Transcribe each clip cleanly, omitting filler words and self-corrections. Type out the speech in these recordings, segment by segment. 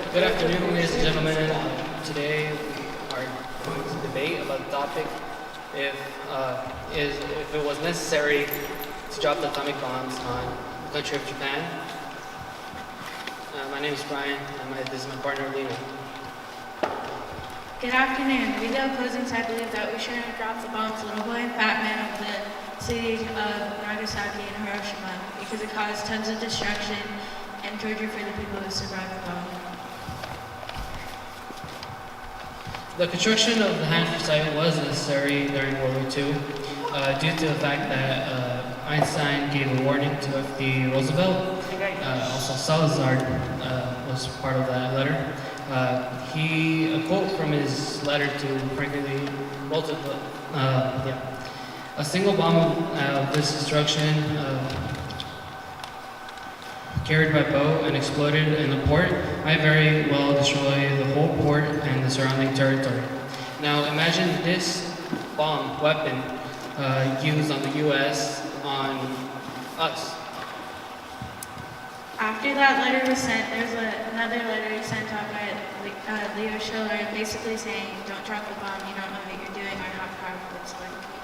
Good afternoon, ladies and gentlemen. Today we are going to debate about the topic if it was necessary to drop the atomic bombs on the country of Japan. My name is Brian, and this is my partner, Lena. Good afternoon. We, the opposing side, believe that we shouldn't have dropped the bombs Little Boy and Fat Man of the cities of Nagasaki and Hiroshima because it caused tons of destruction and torture for the people who survived the bomb. The construction of the Hanford site was necessary during World War II due to the fact that Einstein gave a warning to F.D. Roosevelt. Also Salazar was part of that letter. A quote from his letter to Franklin Roosevelt, a single bomb of this destruction carried by boat and exploded in the port might very well destroy the whole port and the surrounding territory. Now imagine this bomb weapon used on the U.S. on us. After that letter was sent, there's another letter sent out by Leo Schiller basically saying, don't drop the bomb, you don't know what you're doing or how powerful it's going to be.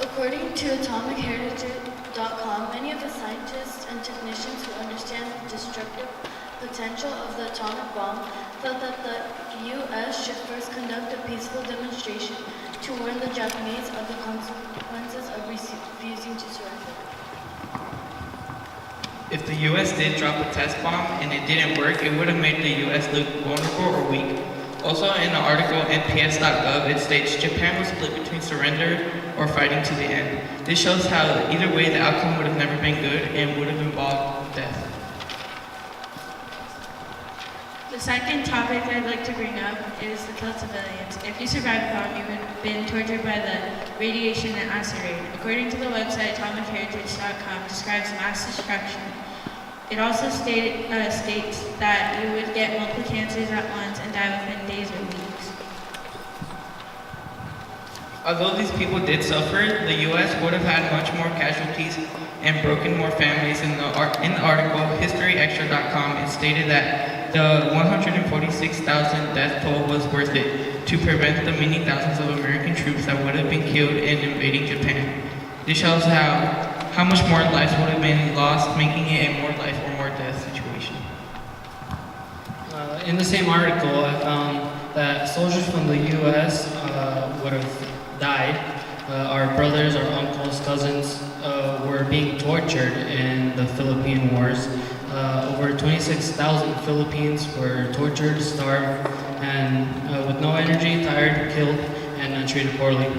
According to AtomicHeritage.com, many of the scientists and technicians who understand the destructive potential of the atomic bomb felt that the U.S. should first conduct a peaceful demonstration to warn the Japanese of the consequences of refusing to surrender. If the U.S. did drop a test bomb and it didn't work, it would have made the U.S. look vulnerable or weak. Also, in the article NPS.gov, it states Japan was split between surrender or fighting to the end. This shows how either way the outcome would have never been good and would have involved death. The second topic I'd like to bring up is the killed civilians. If you survived the bomb, you would have been tortured by the radiation and acid rain. According to the website AtomicHeritage.com, describes mass destruction. It also states that you would get multiple cancers at once and die within days or weeks. Although these people did suffer, the U.S. would have had much more casualties and broken more families. In the article HistoryExtra.com, it stated that the 146,000 death toll was worth it to prevent the many thousands of American troops that would have been killed in invading Japan. This shows how much more lives would have been lost, making it a more life or more death situation. In the same article, I found that soldiers from the U.S. Would have died. Our brothers, our uncles, cousins were being tortured in the Philippine Wars. Over 26,000 Philippines were tortured, starved, and with no energy, tired, killed, and treated poorly.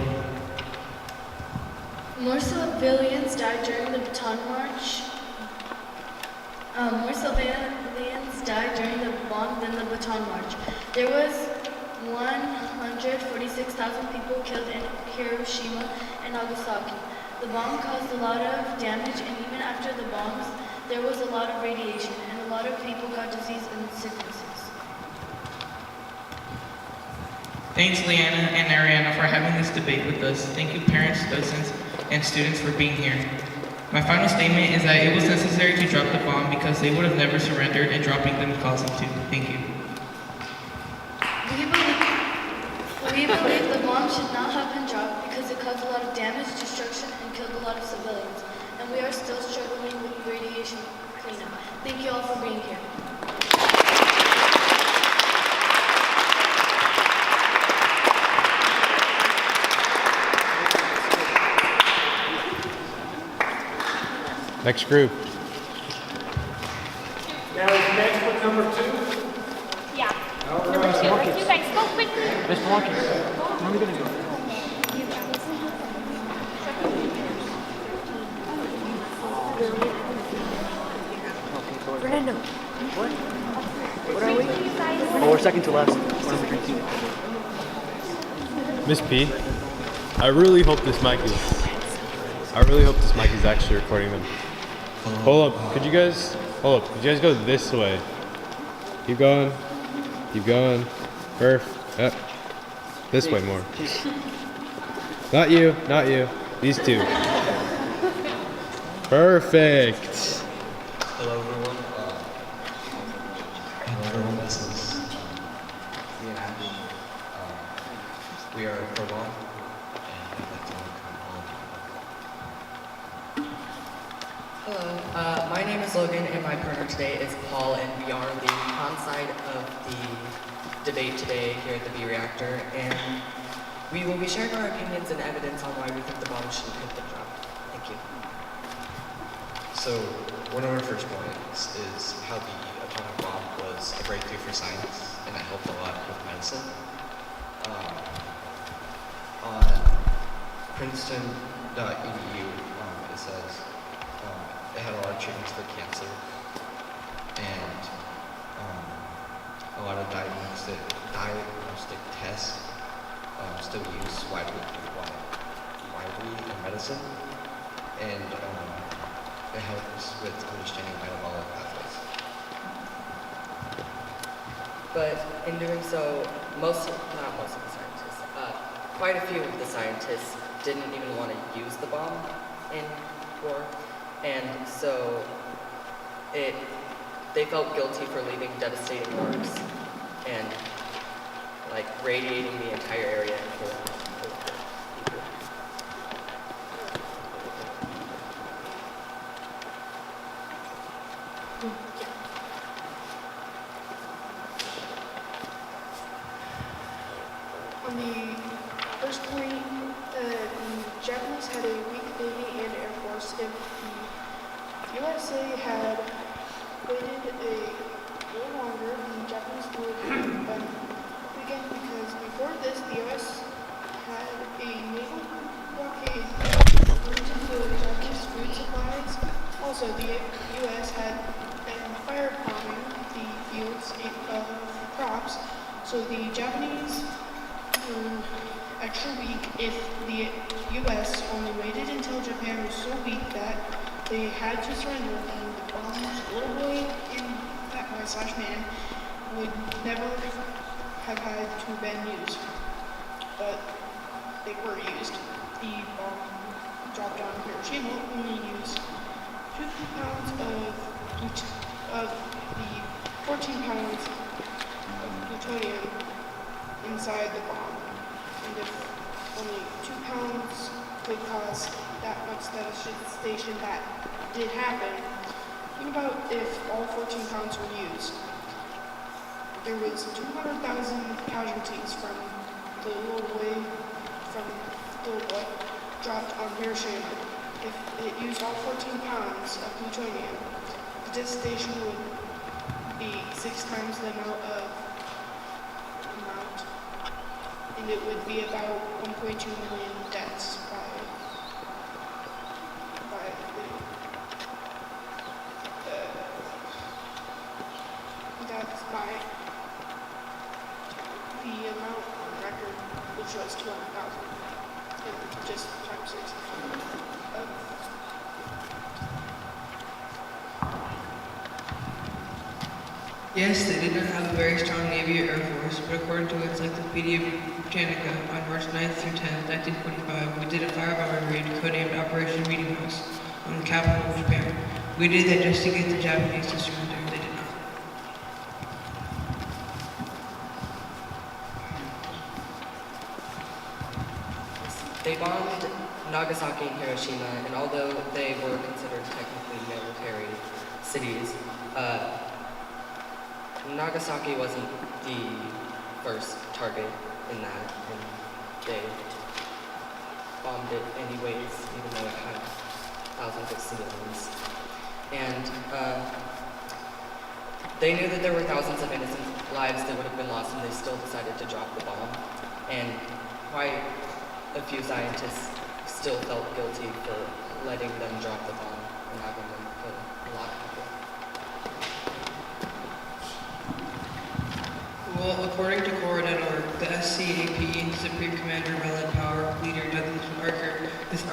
More civilians died during the Bataan March. More civilians died during the bomb than the Bataan March. There was 146,000 people killed in Hiroshima and Nagasaki. The bomb caused a lot of damage, and even after the bombs, there was a lot of radiation, and a lot of people got disease and sicknesses. Thanks, Leanna and Ariana, for having this debate with us. Thank you, parents, docents, and students for being here. My final statement is that it was necessary to drop the bomb because they would have never surrendered, and dropping them caused them to. Thank you. We believe the bomb should not have been dropped because it caused a lot of damage, destruction, and killed a lot of civilians. And we are still struggling with radiation cleanup. Thank you all for being here. Next group. Now is next one number 2? Yeah. All right. Number 2. Let's do guys go quickly. Mr. Watkins, where are we gonna go? Fernando. What? What are we? Oh, we're second to last. Miss P, I really hope this mic is actually recording them. Hold up, could you guys go this way? Keep going. Perf. Yep. This way more. Not you. These two. Perfect. Hello everyone. Hello everyone, this is me and Ash. We are pro bomb, and I'd like to welcome all of you. Hello, my name is Logan and my partner today is Paul, and we are the on-side of the debate today here at the Reactor, and we will be sharing our opinions and evidence on why we think the bomb shouldn't hit the ground. Thank you. So, one of our first points is how the atomic bomb was a breakthrough for science, and it helped a lot with medicine. On Princeton.edu, it says it had a lot of treatments for cancer, and a lot of diagnostic tests still used widely in medicine, and it helps with understanding metabolic pathways. But in doing so, not most of the scientists, quite a few of the scientists didn't even want to use the bomb in war, and so they felt guilty for leaving devastating marks and like radiating the entire area for people. On the first point, the Japanese had a weak navy and air force. If the USA had waited a little longer, the Japanese would have been weakened, because before this, the US had a naval blockade limited the Japanese food supplies. Also, the US had been fire bombing the fields of crops, so the Japanese were extra weak if the US only waited until Japan was so weak that they had to surrender, and the bombs, little boy and that boy/man, would never have had to been used. But they were used. The bomb dropped on Hiroshima only used 2 pounds of the 14 pounds of plutonium inside the bomb. And if only 2 pounds could cause that much devastation that did happen, think about if all 14 pounds were used. There was 200,000 casualties from the little boy dropped on Hiroshima. If it used all 14 pounds of plutonium, the devastation would be 6 times the amount, and it would be about 1.2 million deaths by that's by the amount on record, which was 200,000, and just times 6. Yes, they did not have a very strong Navy or Air Force, but according to Encyclopedia Britannica, on March 9th through 10th, 1945, we did a firebombing raid codenamed Operation Meeting House on the capital of Japan. We did that just to get the Japanese to surrender. They did not. They bombed Nagasaki and Hiroshima, and although they were considered technically military cities, Nagasaki wasn't the first target in that, and they bombed it anyways, even though it had thousands of civilians. And they knew that there were thousands of innocent lives that would have been lost, and they still decided to drop the bomb. And quite a few scientists still felt guilty for letting them drop the bomb and having them kill a lot of people. Well, according to Quora.org, the SCAP, Supreme Commander of Allied Power, Leader Douglas MacArthur, his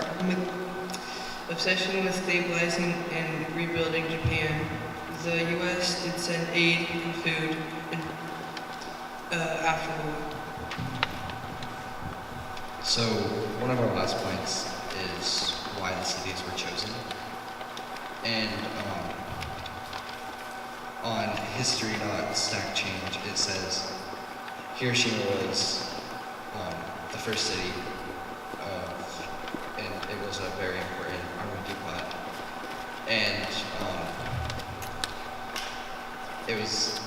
obsession with stabilizing and rebuilding Japan. The U.S. did send aid and food after the war. So, one of our last points is why the cities were chosen. And on history.stackchange, it says Hiroshima was the first city and it was a very important army depot. And it was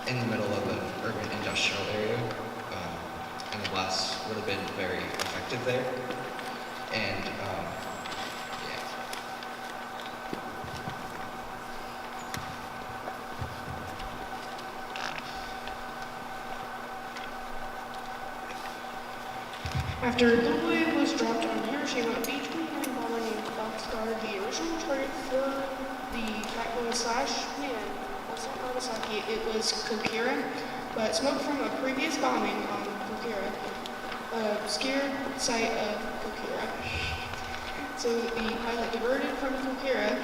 in the middle of an urban industrial area, and the blast would have been very effective there. And yeah. After the boy was dropped on Hiroshima, a B-29 bomber named Boxcar, the original target for the Fat Boy / Man, was not Nagasaki, it was Kokura, but smoke from a previous bombing on Kokura obscured sight of Kokura. So the pilot diverted from Kokura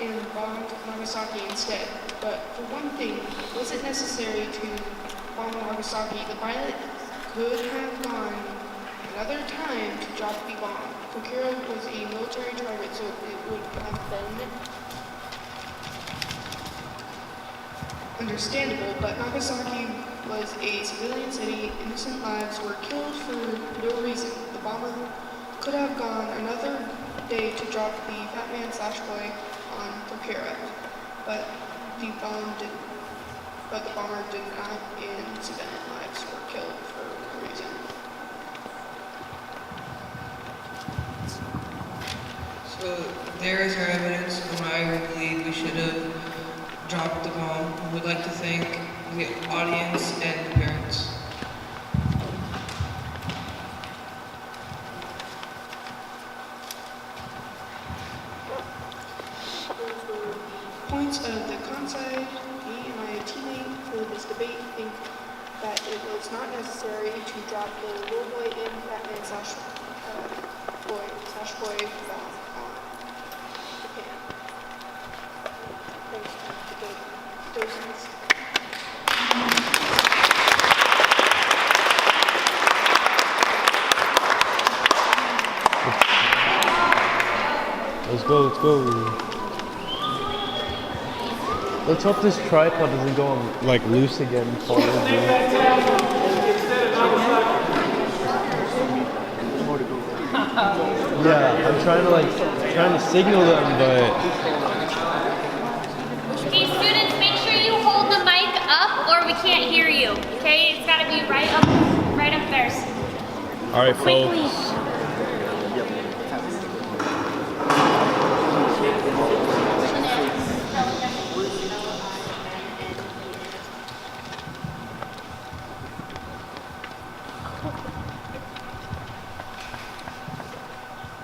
and bombed Nagasaki instead. But for one thing, was it necessary to bomb Nagasaki? The pilot could have gone another time to drop the bomb. Kokura was a military target, so it would have been understandable, but Nagasaki was a civilian city. Innocent lives were killed for no reason. The bomber could have gone another day to drop the Fat Man / Boy on Kokura, but the bomber did not, and civilian lives were killed for no reason. So there is our evidence of why we believe we should have dropped the bomb. We'd like to thank the audience and the parents. Those were the points of the conside. Me and my teammate for this debate think that it was not necessary to drop the little boy in Fat Man / Boy bomb on Japan. Thanks to the docents. Let's go, let's go. Let's hope this tripod doesn't go on, like loose again. Fall yeah, I'm trying to signal them, but Okay, students, make sure you hold the mic up or we can't hear you. Okay, it's gotta be right up there. all right, Quickly. folks.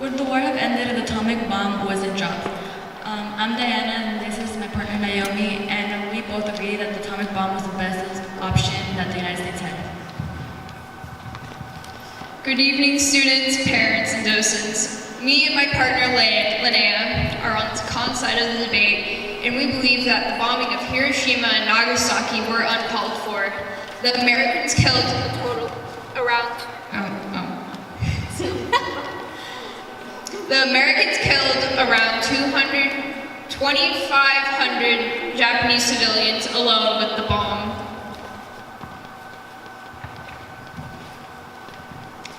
Would the war have ended if the atomic bomb wasn't dropped? I'm Diana, and this is my partner Naomi, and we both agree that the atomic bomb was the best option that the United States had. Good evening, students, parents, and docents. Me and my partner Linnea are on the con side of the debate, and we believe that the bombing of Hiroshima and Nagasaki were uncalled for. The Americans killed a total around... The Americans killed around 2,500 Japanese civilians alone with the bomb.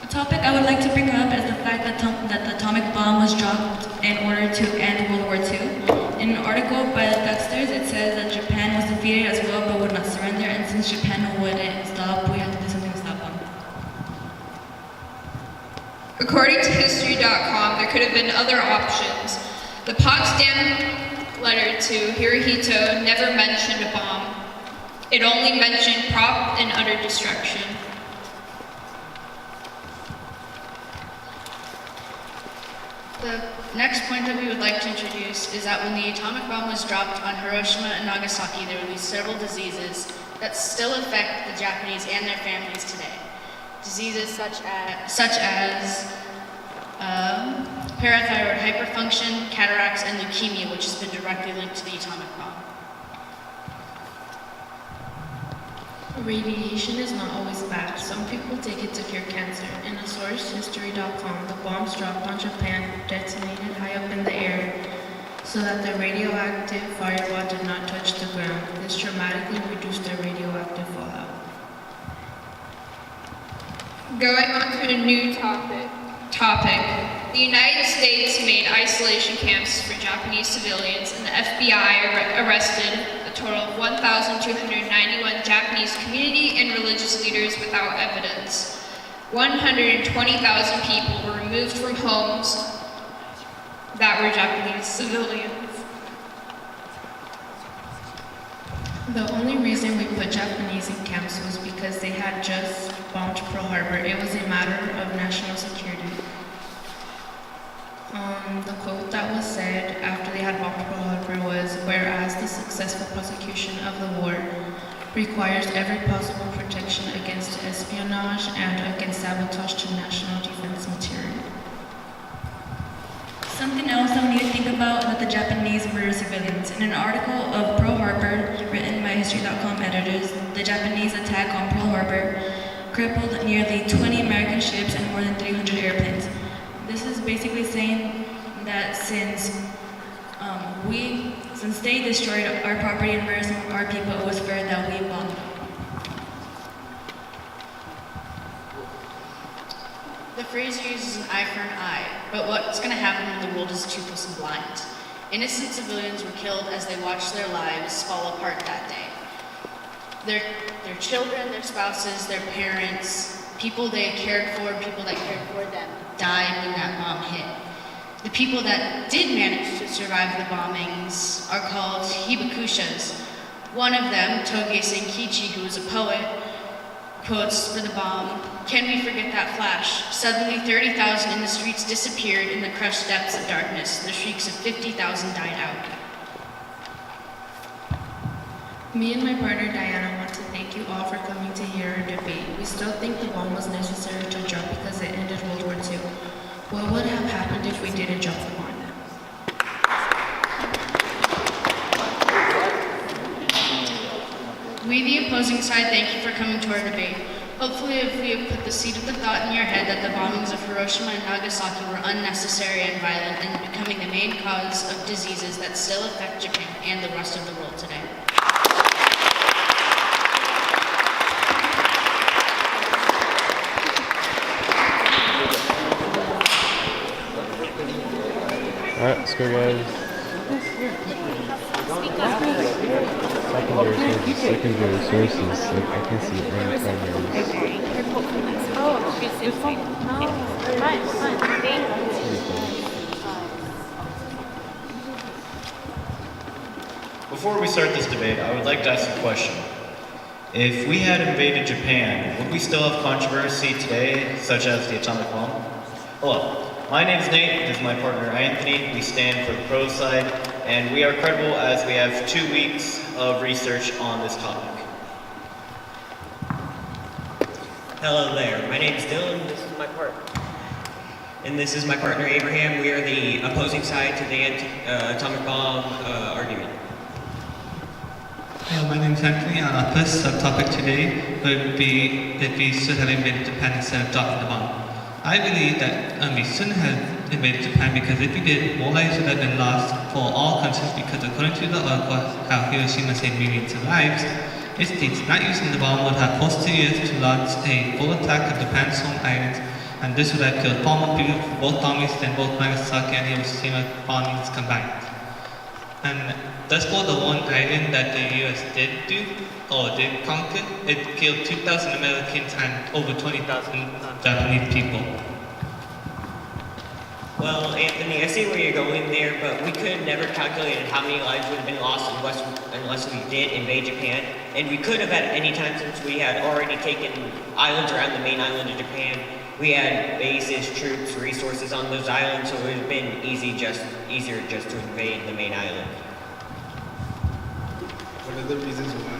A topic I would like to bring up is the fact that the atomic bomb was dropped in order to end World War II. In an article by the Dexters, it says that Japan was defeated as well but would not surrender, and since Japan wouldn't stop, we have to do something to stop them. According to History.com, there could have been other options. The Potsdam letter to Hirohito never mentioned a bomb. It only mentioned prompt and utter destruction. The next point that we would like to introduce is that when the atomic bomb was dropped on Hiroshima and Nagasaki, there would be several diseases that still affect the Japanese and their families today. Diseases such as parathyroid hyperfunction, cataracts, and leukemia, which has been directly linked to the atomic bomb. Radiation is not always bad. Some people take it to cure cancer. In a source, history.com, the bombs dropped on Japan detonated high up in the air, so that the radioactive fireball did not touch the ground. This dramatically reduced the radioactive fallout. Going on to a new topic. The United States made isolation camps for Japanese civilians, and the FBI arrested a total of 1,291 Japanese community and religious leaders without evidence. 120,000 people were removed from homes that were Japanese civilians. The only reason we put Japanese in camps was because they had just bombed Pearl Harbor. It was a matter of national security. The quote that was said after they had bombed Pearl Harbor was, "Whereas the successful prosecution of the war requires every possible protection against espionage and against sabotage to national defense material." Something else that we need to think about that the Japanese murder civilians. In an article of Pearl Harbor written by History.com editors, the Japanese attack on Pearl Harbor crippled nearly 20 American ships and more than 300 airplanes. This is basically saying that since they destroyed our property and murdered some of our people, it was fair that we bombed them. The phrase uses an eye for an eye, but what's going to happen when the world is toothless and blind? Innocent civilians were killed as they watched their lives fall apart that day. Their children, their spouses, their parents, people they cared for, people that cared for them, died when that bomb hit. The people that did manage to survive the bombings are called hibakushas. One of them, Toge Senkichi, who was a poet, quotes for the bomb, "Can we forget that flash? Suddenly 30,000 in the streets disappeared in the crushed depths of darkness. The shrieks of 50,000 died out." Me and my partner Diana want to thank you all for coming to hear our debate. We still think the bomb was necessary to drop because it ended World War II. What would have happened if we didn't drop the bomb? We, the opposing side, thank you for coming to our debate. Hopefully, if we have put the seed of the thought in your head that the bombings of Hiroshima and Nagasaki were unnecessary and violent and becoming the main cause of diseases that still affect Japan and the rest of the world today. Alright, let's go, guys. Secondary sources. Like, I can see it right in front of me. Oh, she's fine. Before we start this debate, I would like to ask a question. If we had invaded Japan, would we still have controversy today, such as the atomic bomb? Hello, my name is Nate, this is my partner Anthony. We stand for the pro side, and we are credible as we have 2 weeks of research on this topic. Hello there, my name is Dylan, this is my partner. And this is my partner Abraham. We are the opposing side to the atomic bomb argument. Hello, my name is Anthony, and our first subtopic today would be if we should have invaded Japan instead of dropping the bomb. I believe that we shouldn't have invaded Japan because if we did, more lives would have been lost for all countries because according to the article, how Hiroshima saved millions of lives, it states not using the bomb would have forced 2 years to launch a full attack of Japan's home islands, and this would have killed far more people from both armies than both Nagasaki and Hiroshima bombings combined. And just for the one island that the US did do, or did conquer, it killed 2,000 Americans and over 20,000 Japanese people. Well, Anthony, I see where you're going there, but we could have never calculated how many lives would have been lost unless we did invade Japan. And we could have at any time since we had already taken islands around the main island of Japan. We had bases, troops, resources on those islands, so it would have been easier just to invade the main island. One of the reasons why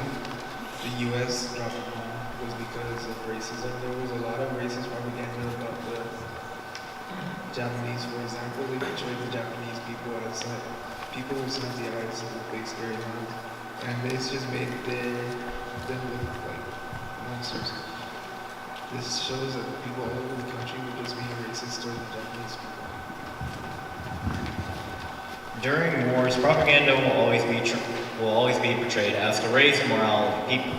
the U.S. dropped the bomb was because of racism. There was a lot of racist propaganda about the Japanese. For example, they portrayed the Japanese people as like people with slanty eyes and big scary mouths, and this just made them look like monsters. This shows that people all over the country were just being racist toward the Japanese people. During wars, propaganda will always be portrayed as to raise the morale of the people.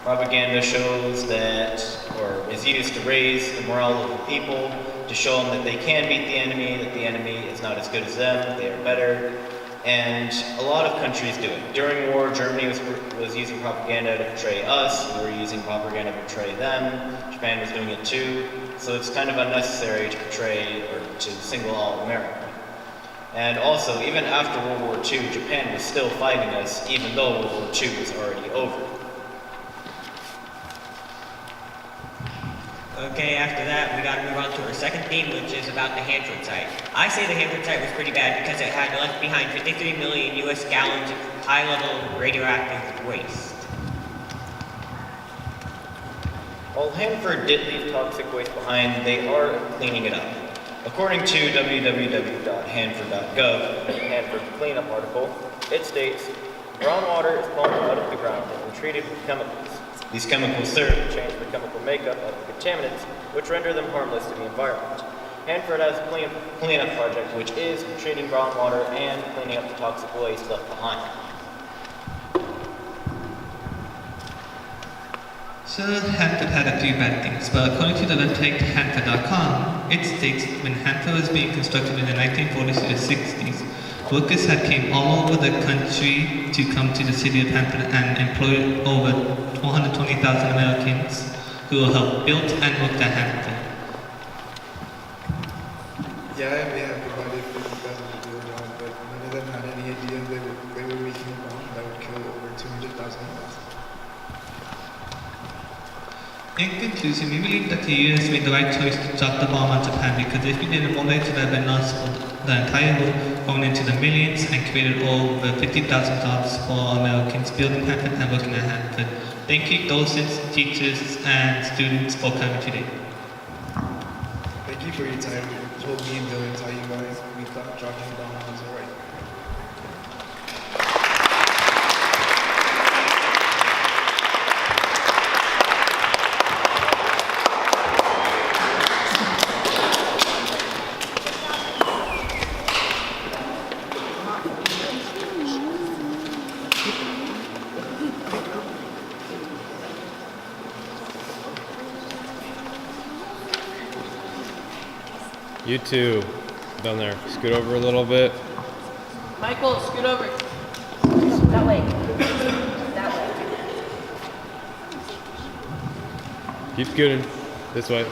Propaganda shows that, or is used to raise the morale of the people, to show them that they can beat the enemy is not as good as them, they are better, and a lot of countries do it. During war, Germany was using propaganda to portray us, we were using propaganda to portray them, Japan was doing it too, so it's kind of unnecessary to portray or to single out America. And also, even after World War II, Japan was still fighting us, even though World War II was already over. Okay, after that, we gotta move on to our second theme, which is about the Hanford site. I say the Hanford site was pretty bad because it had left behind 53 million US gallons of high-level radioactive waste. While Hanford did leave toxic waste behind, they are cleaning it up. According to www.hanford.gov, the Hanford cleanup article, it states, groundwater is pumped out of the ground and treated with chemicals. These chemicals serve to change the chemical makeup of the contaminants, which render them harmless to the environment. Hanford has a cleanup project which is treating groundwater and cleaning up the toxic waste left behind. So Hanford had a few bad things, but according to the website Hanford.com, it states when Hanford was being constructed in the 1940s to the 60s, workers had came all over the country to come to the city of Hanford and employed over 120,000 Americans who helped build and worked at Hanford. Yeah, they have provided 50,000 to do a job, but none of them had any idea they were making a bomb that would kill over 200,000 lives. In conclusion, we believe that the US made the right choice to drop the bomb on Japan because if we didn't, more lives would have been lost for the entire world, going into the millions and created over 50,000 jobs for Americans building Hanford and working at Hanford. Thank you, docents, teachers, and students for coming today. Thank you for your time. You told me and Dylan how you guys we thought dropping the bomb was alright. You two, down there, scoot over a little bit. Michael, scoot over. That way. That way. Keep scooting. This way.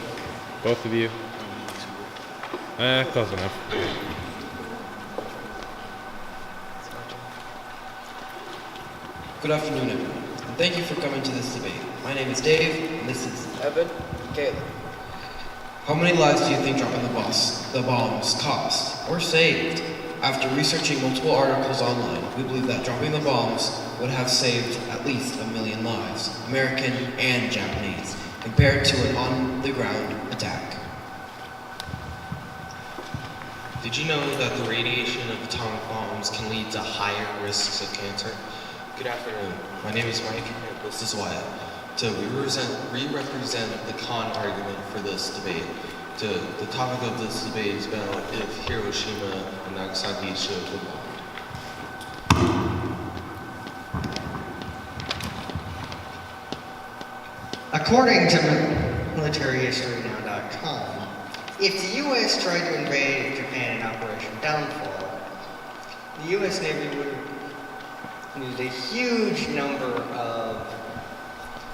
Both of you. Close enough. Good afternoon, everyone, and thank you for coming to this debate. My name is Dave, and this is Evan and Caleb. How many lives do you think dropping the bombs cost or saved? After researching multiple articles online, we believe that dropping the bombs would have saved at least 1 million lives, American and Japanese, compared to an on-the-ground attack. Did you know that the radiation of atomic bombs can lead to higher risks of cancer? Good afternoon. My name is Mike, and this is Wyatt. We represent the con argument for this debate. The topic of this debate is about if Hiroshima and Nagasaki should have been bombed. According to militaryhistorynow.com, if the U.S. tried to invade Japan in Operation Downfall, the U.S. Navy would have used a huge number of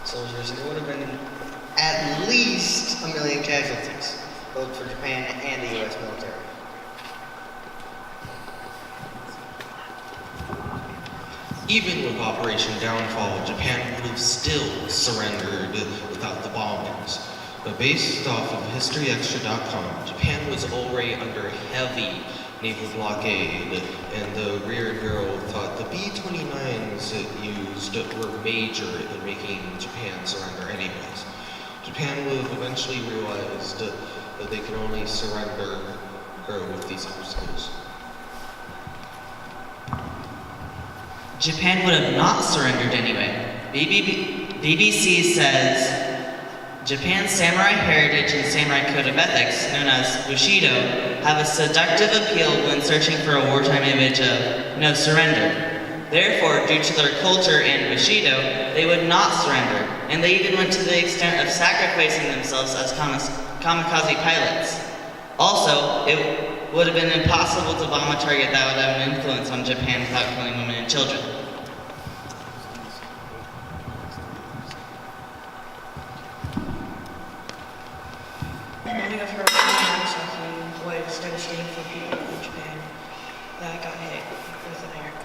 soldiers, and there would have been at least 1 million casualties, both for Japan and the U.S. military. Even with Operation Downfall, Japan would have still surrendered without the bombings. But based off of HistoryExtra.com, Japan was already under heavy naval blockade, and the Rear Bureau thought the B-29s it used were major in making Japan surrender anyways. Japan would have eventually realized that they could only surrender with these obstacles. Japan would have not surrendered anyway. BBC says Japan's samurai heritage and samurai code of ethics, known as Bushido, have a seductive appeal when searching for a wartime image of no surrender. Therefore, due to their culture and Bushido, they would not surrender, and they even went to the extent of sacrificing themselves as kamikaze pilots. Also, it would have been impossible to bomb a target that would have an influence on Japan without killing women and children. The bombing of Hiroshima and Nagasaki was devastating for people in Japan that got hit with America.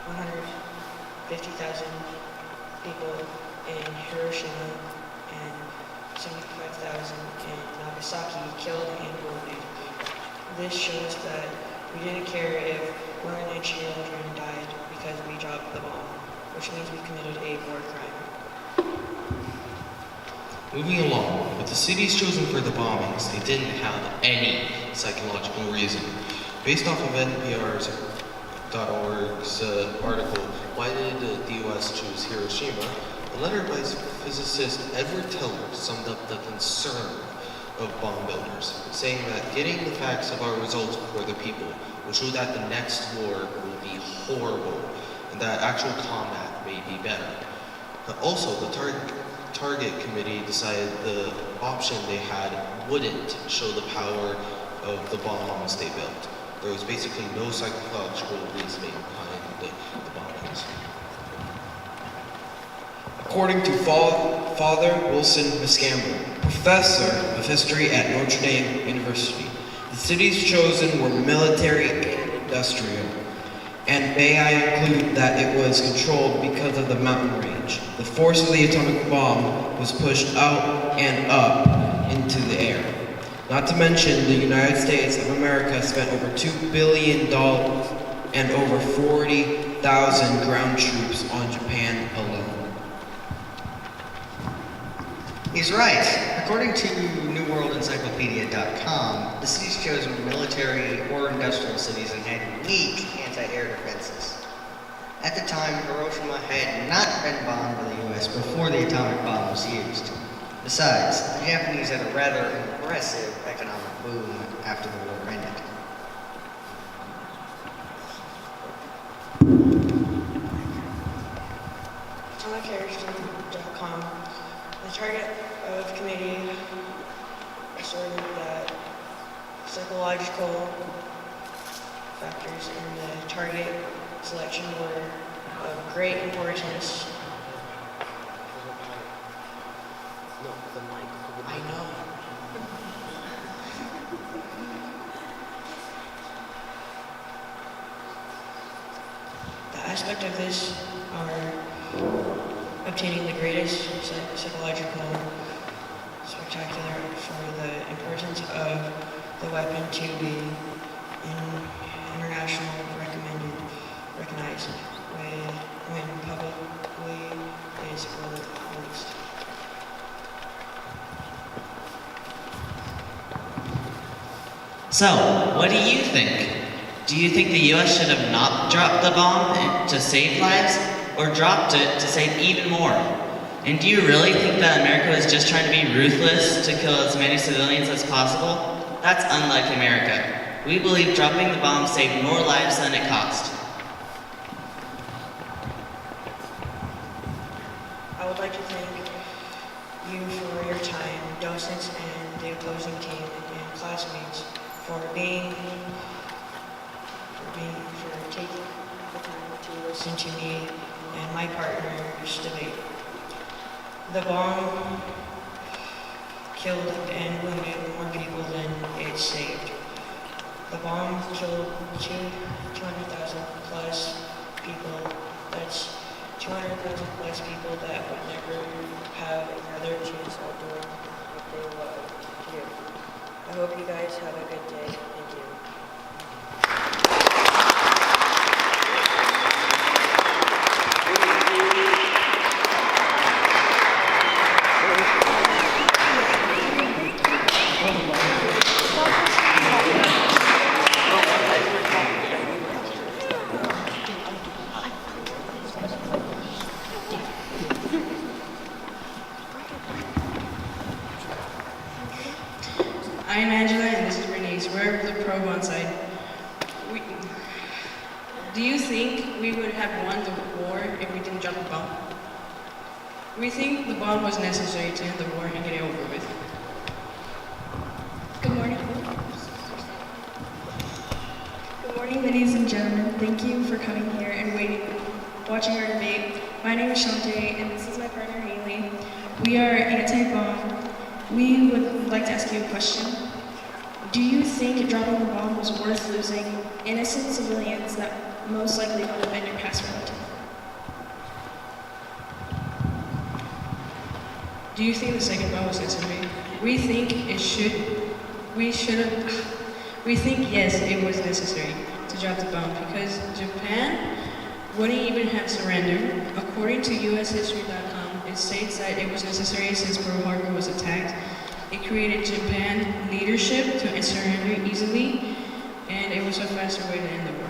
150,000 people in Hiroshima and 75,000 in Nagasaki killed and wounded. This shows that we didn't care if women and children died because we dropped the bomb, which means we committed a war crime. Moving along, with the cities chosen for the bombings, they didn't have any psychological reason. Based off of NPR's .org's article, Why Did the U.S. Choose Hiroshima?, a letter by physicist Edward Teller summed up the concern of bomb builders, saying that getting the facts of our results before the people will show that the next war will be horrible and that actual combat may be better. But also, the Target Committee decided the option they had wouldn't show the power of the bombs they built. There was basically no psychological reasoning behind the bombings. According to Father Wilson Miscamber, professor of history at Notre Dame University, the cities chosen were military and industrial. And may I include that it was controlled because of the mountain range. The force of the atomic bomb was pushed out and up into the air. Not to mention, the United States of America spent over $2 billion and over 40,000 ground troops on Japan alone. He's right. According to NewWorldEncyclopedia.com, the cities chosen were military or industrial cities and had weak anti-air defenses. At the time, Hiroshima had not been bombed by the U.S. before the atomic bomb was used. Besides, the Japanese had a rather impressive economic boom after the war ended. AtomicHeritage.com. The Target of Committee asserted that psychological factors in the target selection were of great importance. I know. The aspect of this are obtaining the greatest psychological spectacular for the importance of the weapon to be international recognized when publicly is released. So, what do you think? Do you think the US should have not dropped the bomb to save lives, or dropped it to save even more? And do you really think that America was just trying to be ruthless to kill as many civilians as possible? That's unlike America. We believe dropping the bomb saved more lives than it cost. I would like to thank you for your time, docents and the opposing team and classmates for taking the time to listen to me and my partner's debate. The bomb killed and wounded more people than it saved. The bomb killed 200,000 plus people. That's 200,000 plus people that would never have another chance of doing what they love to do. I hope you guys have a good day. Thank you. and this is Bernice. We're the pro-gun side. Do you think we would have won the war if we didn't drop the bomb? We think the bomb was necessary to end the war and get it over with. Good morning. Good morning, ladies and gentlemen. Thank you for coming here and watching our debate. My name is Shante, and this is my partner, Haley. We are anti-bomb. We would like to ask you a question. Do you think dropping the bomb was worth losing innocent civilians that most likely would have been your past relative? Do you think the second bomb was necessary? We think yes, it was necessary to drop the bomb because Japan wouldn't even have surrendered. According to USHistory.com, it states that it was necessary since Pearl Harbor was attacked. It created Japan leadership to surrender easily, and it was a faster way to end the war.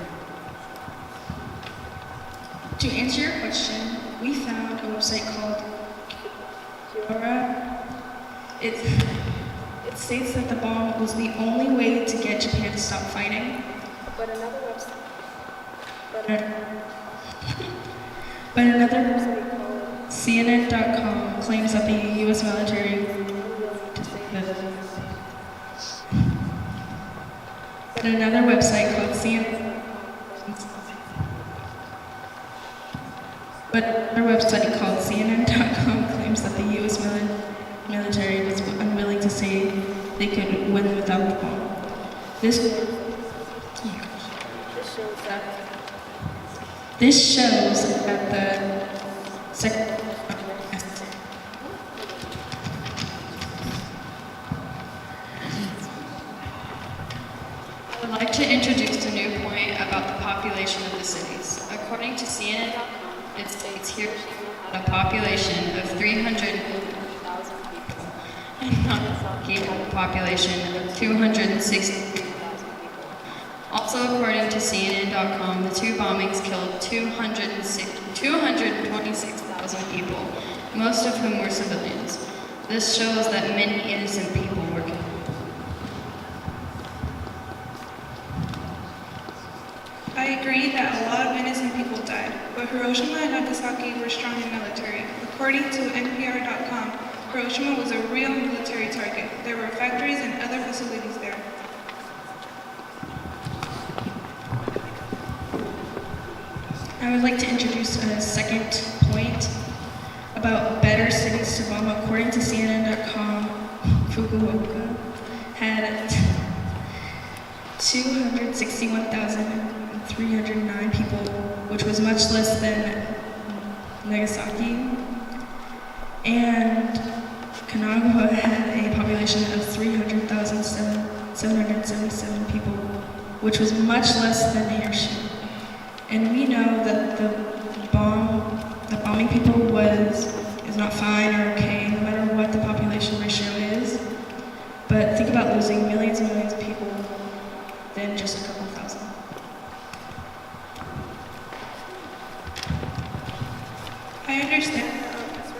To answer your question, we found a website called Kiora. It states that the bomb was the only way to get Japan to stop fighting. But another website called CNN.com claims that the U.S. military But another website called CNN.com claims that the U.S. military was unwilling to say they could win without the bomb. This shows that the second. I would like to introduce a new point about the population of the cities. According to CNN.com, it states Hiroshima had a population of 350,000 people, and Nagasaki had a population of 260,000 people. Also, according to CNN.com, the two bombings killed 226,000 people, most of whom were civilians. This shows that many innocent people were killed. I agree that a lot of innocent people died, but Hiroshima and Nagasaki were strong in military. According to NPR.com, Hiroshima was a real military target. There were factories and other facilities there. I would like to introduce a second point about better cities to bomb. According to CNN.com, Fukuoka had 261,309 people, which was much less than Nagasaki. And Kanagawa had a population of 300,777 people, which was much less than Hiroshima. And we know that the bombing people is not fine or okay, no matter what the population ratio is. But think about losing millions and millions of people than just a couple thousand. I understand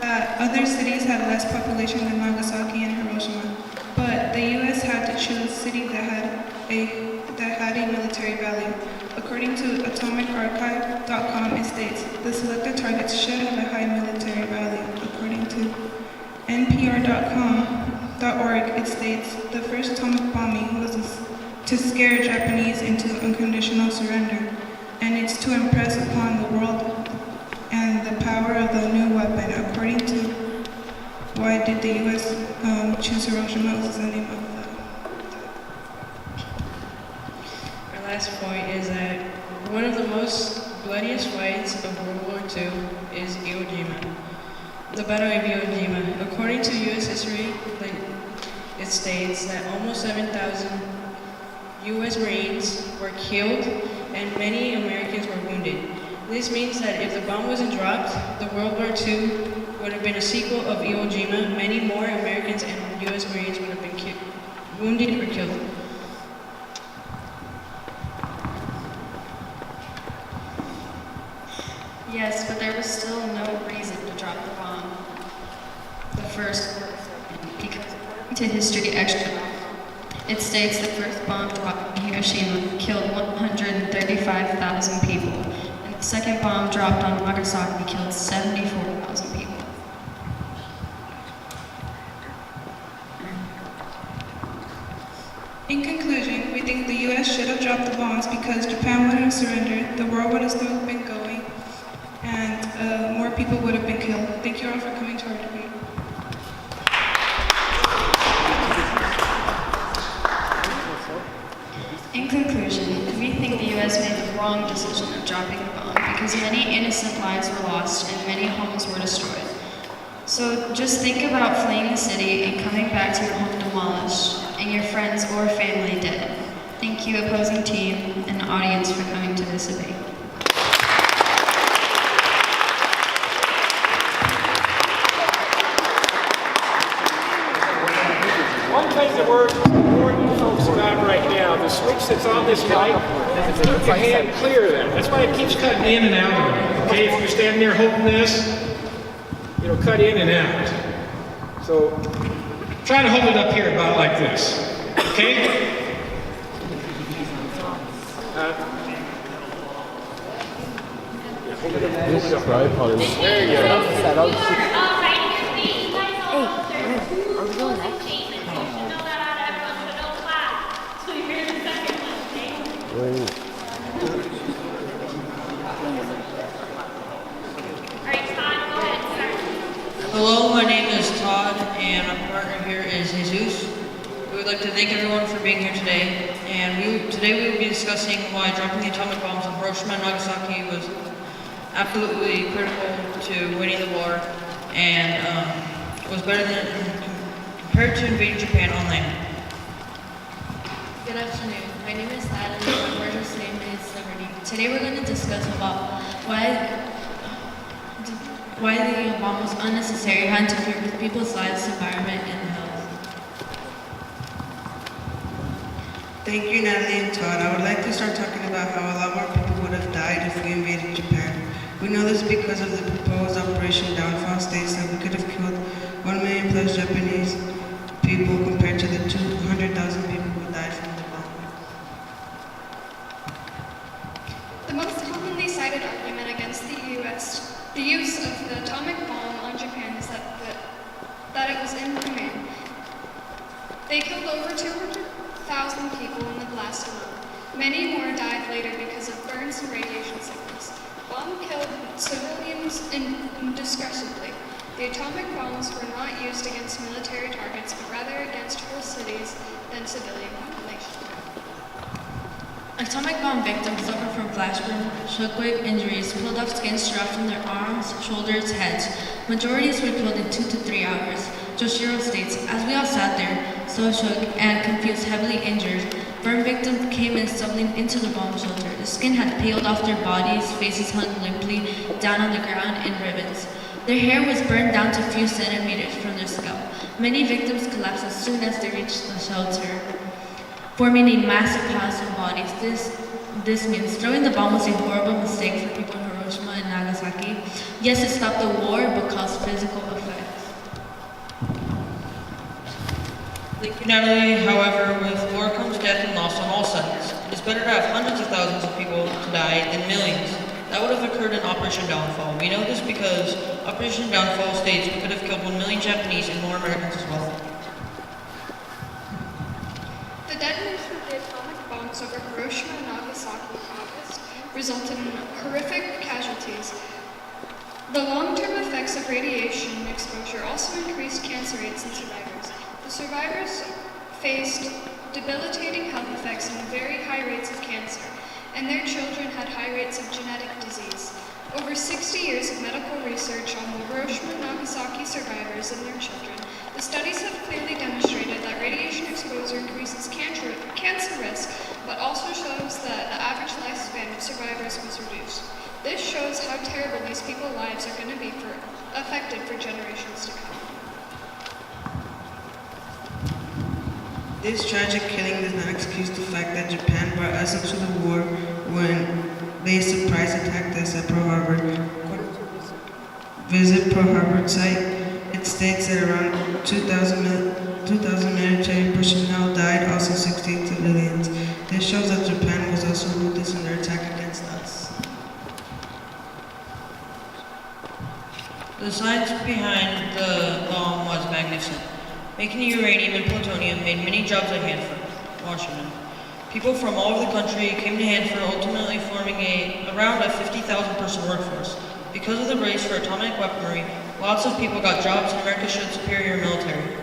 that other cities had less population than Nagasaki and Hiroshima, but the U.S. had to choose a city that had a military value. According to AtomicArchive.com, it states the selected targets should have a high military value. According to NPR.org, it states the first atomic bombing was to scare Japanese into unconditional surrender, and it's to impress upon the world and the power of the new weapon. According to why did the U.S. choose Hiroshima as the name of the... Our last point is that one of the most bloodiest fights of World War II is Iwo Jima. The Battle of Iwo Jima. According to U.S. history, it states that almost 7,000 U.S. Marines were killed and many Americans were wounded. This means that if the bomb wasn't dropped, the World War II would have been a sequel of Iwo Jima. Many more Americans and U.S. Marines would have been wounded or killed. Yes, but there was still no reason to drop the bomb. The first, because according to History Extra, It states the first bomb dropped in Hiroshima killed 135,000 people, and the second bomb dropped on Nagasaki killed 74,000 people. In conclusion, we think the U.S. should have dropped the bombs because Japan wouldn't have surrendered, the war would have still been going, and more people would have been killed. Thank you all for coming to our debate. In conclusion, we think the U.S. made the wrong decision of dropping the bomb because many innocent lives were lost and many homes were destroyed. So just think about fleeing the city and coming back to your home demolished and your friends or family dead. Thank you, opposing team and the audience, for coming to this debate. One thing that we're warning you folks about right now, the switch that's on this mic, keep your hand clear of that. That's why it keeps cutting in and out of it. Okay, if you're standing there holding this, it'll cut in and out. So try to hold it up here about like this. Okay? This tripod is... There you go. Hello, my name is Todd, and my partner here is Jesus. We would like to thank everyone for being here today. And today we will be discussing why dropping the atomic bombs on Hiroshima and Nagasaki was absolutely critical to winning the war, and was better than compared to invading Japan on land. Good afternoon. My name is Thad, and my partner's name is Liberty. Today we're going to discuss about why the bomb was unnecessary, how it interfered with people's lives, environment, and health. Thank you, Natalie and Todd. I would like to start talking about how a lot more people would have died if we invaded Japan. We know this because of the proposed Operation Downfall states that we could have killed 1 million plus Japanese people compared to the 200,000 people who died from the bomb. The most commonly cited argument against the use of the atomic bomb on Japan is that it was inhumane. They killed over 200,000 people in the blast alone. Many more died later because of burns and radiation sickness. Bomb killed civilians indiscriminately. The atomic bombs were not used against military targets, but rather against whole cities and civilian population. Atomic bomb victims suffer from flash burn, shockwave injuries, peeled off skin stripped from their arms, shoulders, heads. Majorities were killed in 2 to 3 hours. Joshiro states, as we all sat there, so shook and confused, heavily injured, burn victims came in stumbling into the bomb shelter. The skin had peeled off their bodies, faces hung limply down on the ground in ribbons. Their hair was burned down to a few centimeters from their scalp. Many victims collapsed as soon as they reached the shelter, forming a massive pile of bodies. This means throwing the bomb was a horrible mistake for people in Hiroshima and Nagasaki. Yes, it stopped the war, but caused physical effects. Thank you, Natalie. However, with war comes death and loss on all sides. It is better to have hundreds of thousands of people to die than millions. That would have occurred in Operation Downfall. We know this because Operation Downfall states we could have killed 1 million Japanese and more Americans as well. The detonation of the atomic bombs over Hiroshima and Nagasaki in August resulted in horrific casualties. The long-term effects of radiation exposure also increased cancer rates in survivors. The survivors faced debilitating health effects and very high rates of cancer, and their children had high rates of genetic disease. Over 60 years of medical research on the Hiroshima and Nagasaki survivors and their children, the studies have clearly demonstrated that radiation exposure increases cancer risk, but also shows that the average lifespan of survivors was reduced. This shows how terrible these people's lives are going to be affected for generations to come. This tragic killing does not excuse the fact that Japan brought us into the war when they surprise attacked us at Pearl Harbor. Visit Pearl Harbor site. It states that around 2,000 2,000 military personnel died, also 68 civilians. This shows that Japan was also ruthless in their attack against us. The science behind the bomb was magnificent. Making uranium and plutonium made many jobs at Hanford, Washington. People from all over the country came to Hanford, ultimately forming around a 50,000 person workforce. Because of the race for atomic weaponry, lots of people got jobs and America showed superior military.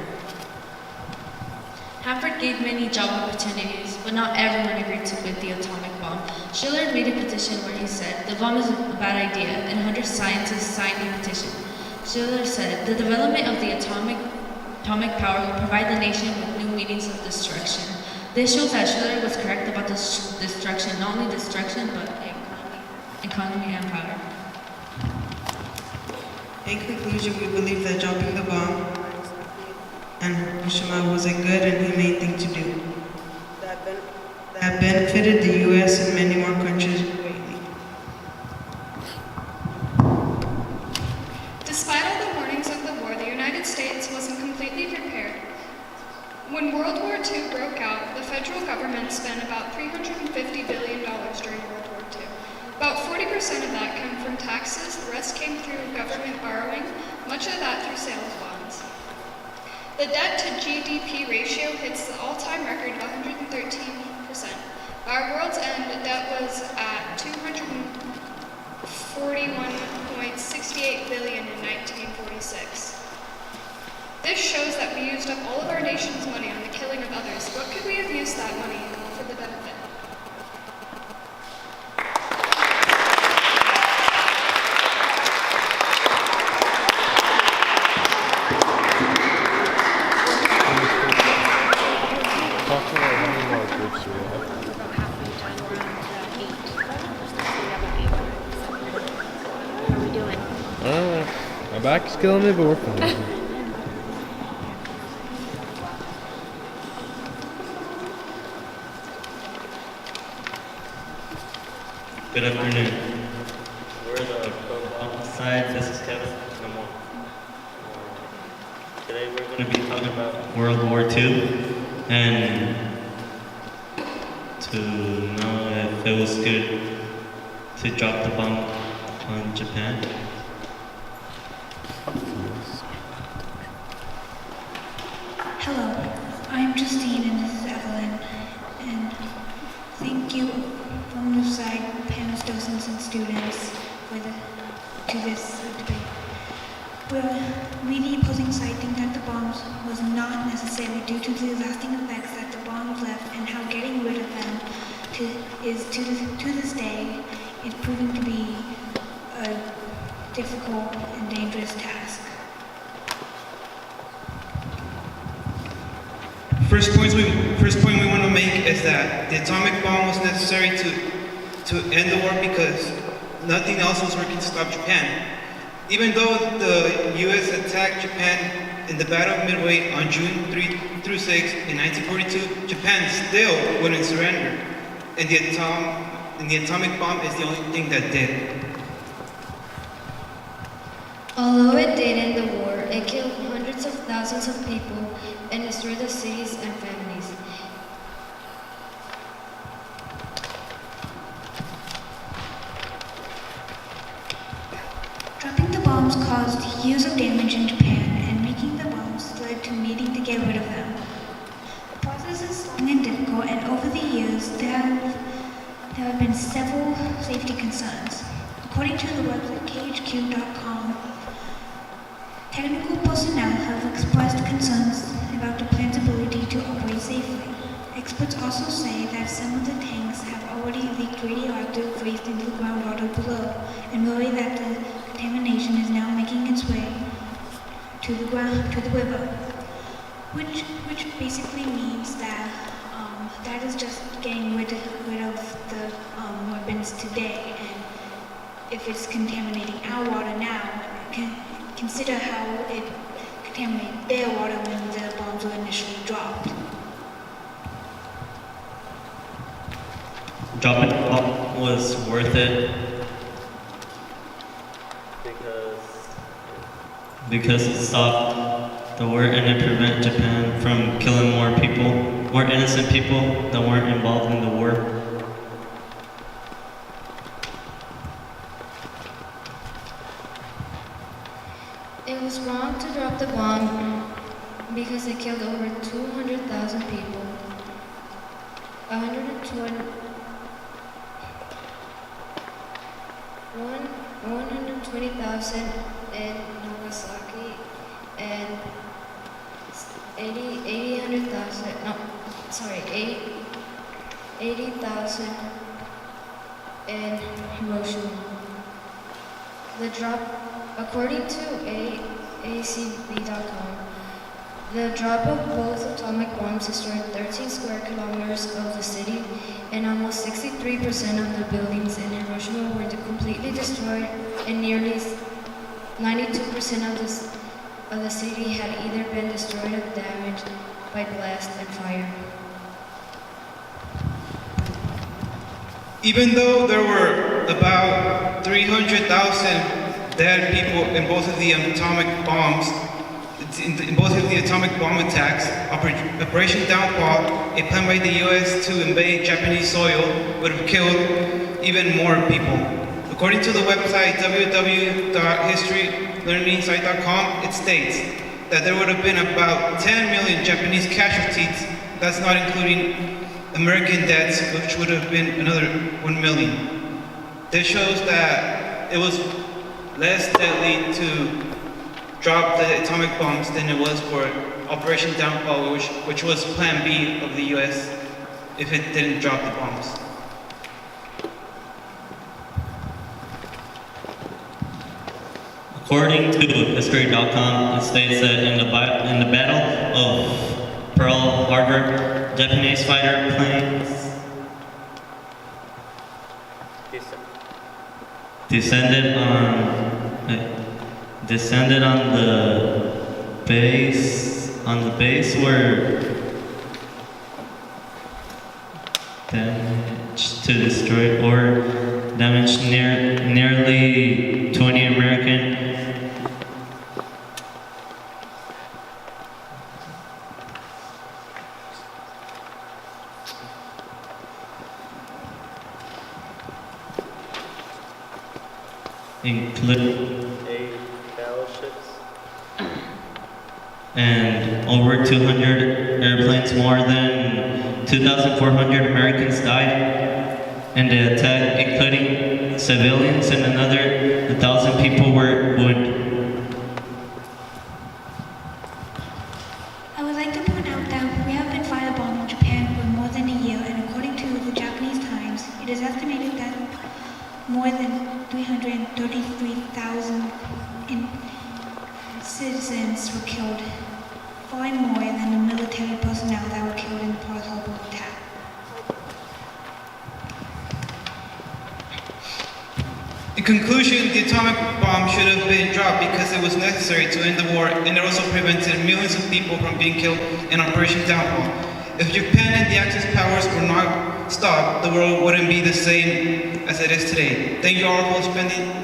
Hanford gave many job opportunities, but not everyone agreed with the atomic bomb. Schiller made a petition where he said, "The bomb is a bad idea," and 100 scientists signed the petition. Schiller said, "The development of the atomic power will provide the nation with new meanings of destruction." This shows that Schiller was correct about destruction, not only destruction, but economy and power. In conclusion, we believe that dropping the bomb and Hiroshima was a good and humane thing to do. That benefited the U.S. and many more countries greatly. Despite all the warnings of the war, the United States wasn't completely prepared. When World War II broke out, the federal government spent about $350 billion during World War II. About 40% of that came from taxes, the rest came through government borrowing, much of that through sales bonds. The debt to GDP ratio hits the all-time record of 113%. By our world's end, the debt was at $241.68 billion in 1946. This shows that we used up all of our nation's money on the killing of others. What could we have used that money for the benefit? My back is killing me, but we're fine. Good afternoon. We're the pro-bomb side. This is Kevin. Today we're going to be talking about World War II and to know if it was good to drop the bomb on Japan. Hello, I'm Justine and this is Evelyn, and thank you from the side, parents, docents, and students to this debate. We, the opposing side, think that the bombs was not necessary due to the lasting effects that the bombs left and how getting rid of them to this day is proving to be a difficult and dangerous task. First point we want to make is that the atomic bomb was necessary to end the war because nothing else was working to stop Japan. Even though the U.S. attacked Japan in the Battle of Midway on June 3 through 6 in 1942, Japan still wouldn't surrender. And the atomic bomb is the only thing that did. Although it did end the war, it killed hundreds of thousands of people and destroyed the cities and families. Dropping the bombs caused years of damage in Japan, and making the bombs led to needing to get rid of them. The process is long and difficult, and over the years, there have been several safety concerns. According to the website khq.com, technical personnel have expressed concerns about the plan's ability to operate safely. Experts also say that some of the tanks have already leaked radioactive waste into the groundwater below, and worry that the contamination is now making its way to the river, which basically means that that is just getting rid of the weapons today. And if it's contaminating our water now, consider how it contaminated their water when the bombs were initially dropped. Dropping the bomb was worth it because it stopped the war and to prevent Japan from killing more innocent people that weren't involved in the war. It was wrong to drop the bomb because it killed over 200,000 people. 120,000 in Nagasaki and 80,000 in Hiroshima. The drop, according to ACB.com, the drop of both atomic bombs destroyed 13 square kilometers of the city, and almost 63% of the buildings in Hiroshima were completely destroyed, and nearly 92% of the city had either been destroyed or damaged by blast and fire. Even though there were about 300,000 dead people in both of the atomic bombs, in both of the atomic bomb attacks, Operation Downfall, a plan by the US to invade Japanese soil, would have killed even more people. According to the website www.historylearningsite.com, it states that there would have been about 10 million Japanese casualties. That's not including American deaths, which would have been another 1 million. This shows that it was less deadly to drop the atomic bombs than it was for Operation Downfall, which was Plan B of the US if it didn't drop the bombs. According to history.com, it states that in the Battle of Pearl Harbor, Japanese fighter planes descended on the base where damaged to destroy or damaged nearly 20 American including 8 battleships and over 200 airplanes. More than 2,400 Americans died in the attack, including civilians, and another 1,000 people were wounded. I would like to point out that we have been firebombing Japan for more than a year, and according to the Japanese Times, it is estimated that more than 333,000 citizens were killed, far more than the military personnel that were killed in the Pearl Harbor attack. In conclusion, the atomic bomb should have been dropped because it was necessary to end the war, and it also prevented millions of people from being killed in Operation Downfall. If Japan and the Axis powers were not stopped, the world wouldn't be the same as it is today. Thank you all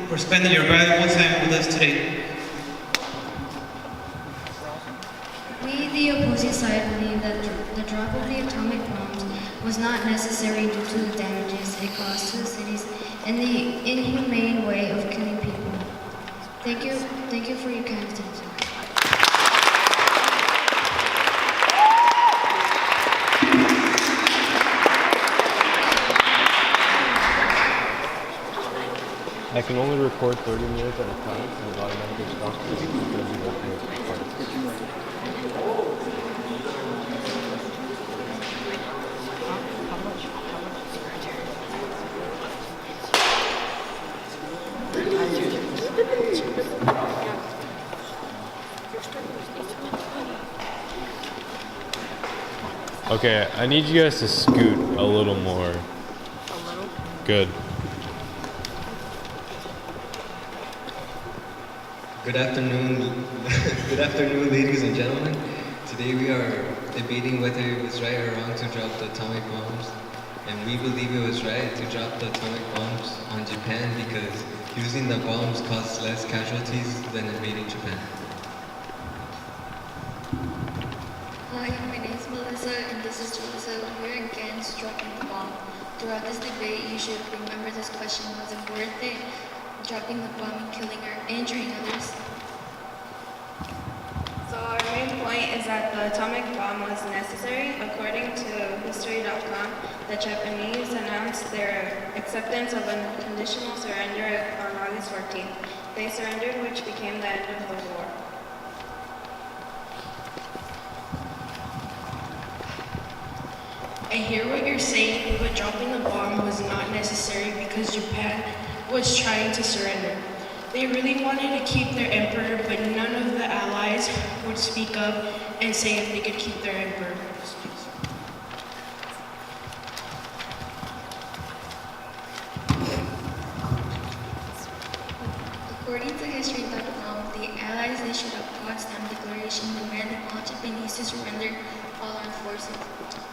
for spending your valuable time with us today. We, the opposing side, believe that the drop of the atomic bombs was not necessary due to the damages it caused to the cities and the inhumane way of killing people. Thank you for your kind attention. I can only record 30 minutes at a time, and it automatically stops because you don't know parts. Okay, I need you guys to scoot a little more. A little? Good. Good afternoon, good afternoon, ladies and gentlemen. Today we are debating whether it was right or wrong to drop the atomic bombs, and we believe it was right to drop the atomic bombs on Japan because using the bombs caused less casualties than invading Japan. Throughout this debate, you should remember this question: was it worth it dropping the bomb and killing or injuring others? So our main point is that the atomic bomb was necessary. According to History.com, the Japanese announced their acceptance of unconditional surrender on August 14th. They surrendered, which became the end of the war. I hear what you're saying, but dropping the bomb was not necessary because Japan was trying to surrender. They really wanted to keep their emperor, but none of the allies would speak up and say if they could keep their emperor. According to History.com, the Allies issued a Potsdam Declaration demanding all Japanese to surrender all armed forces.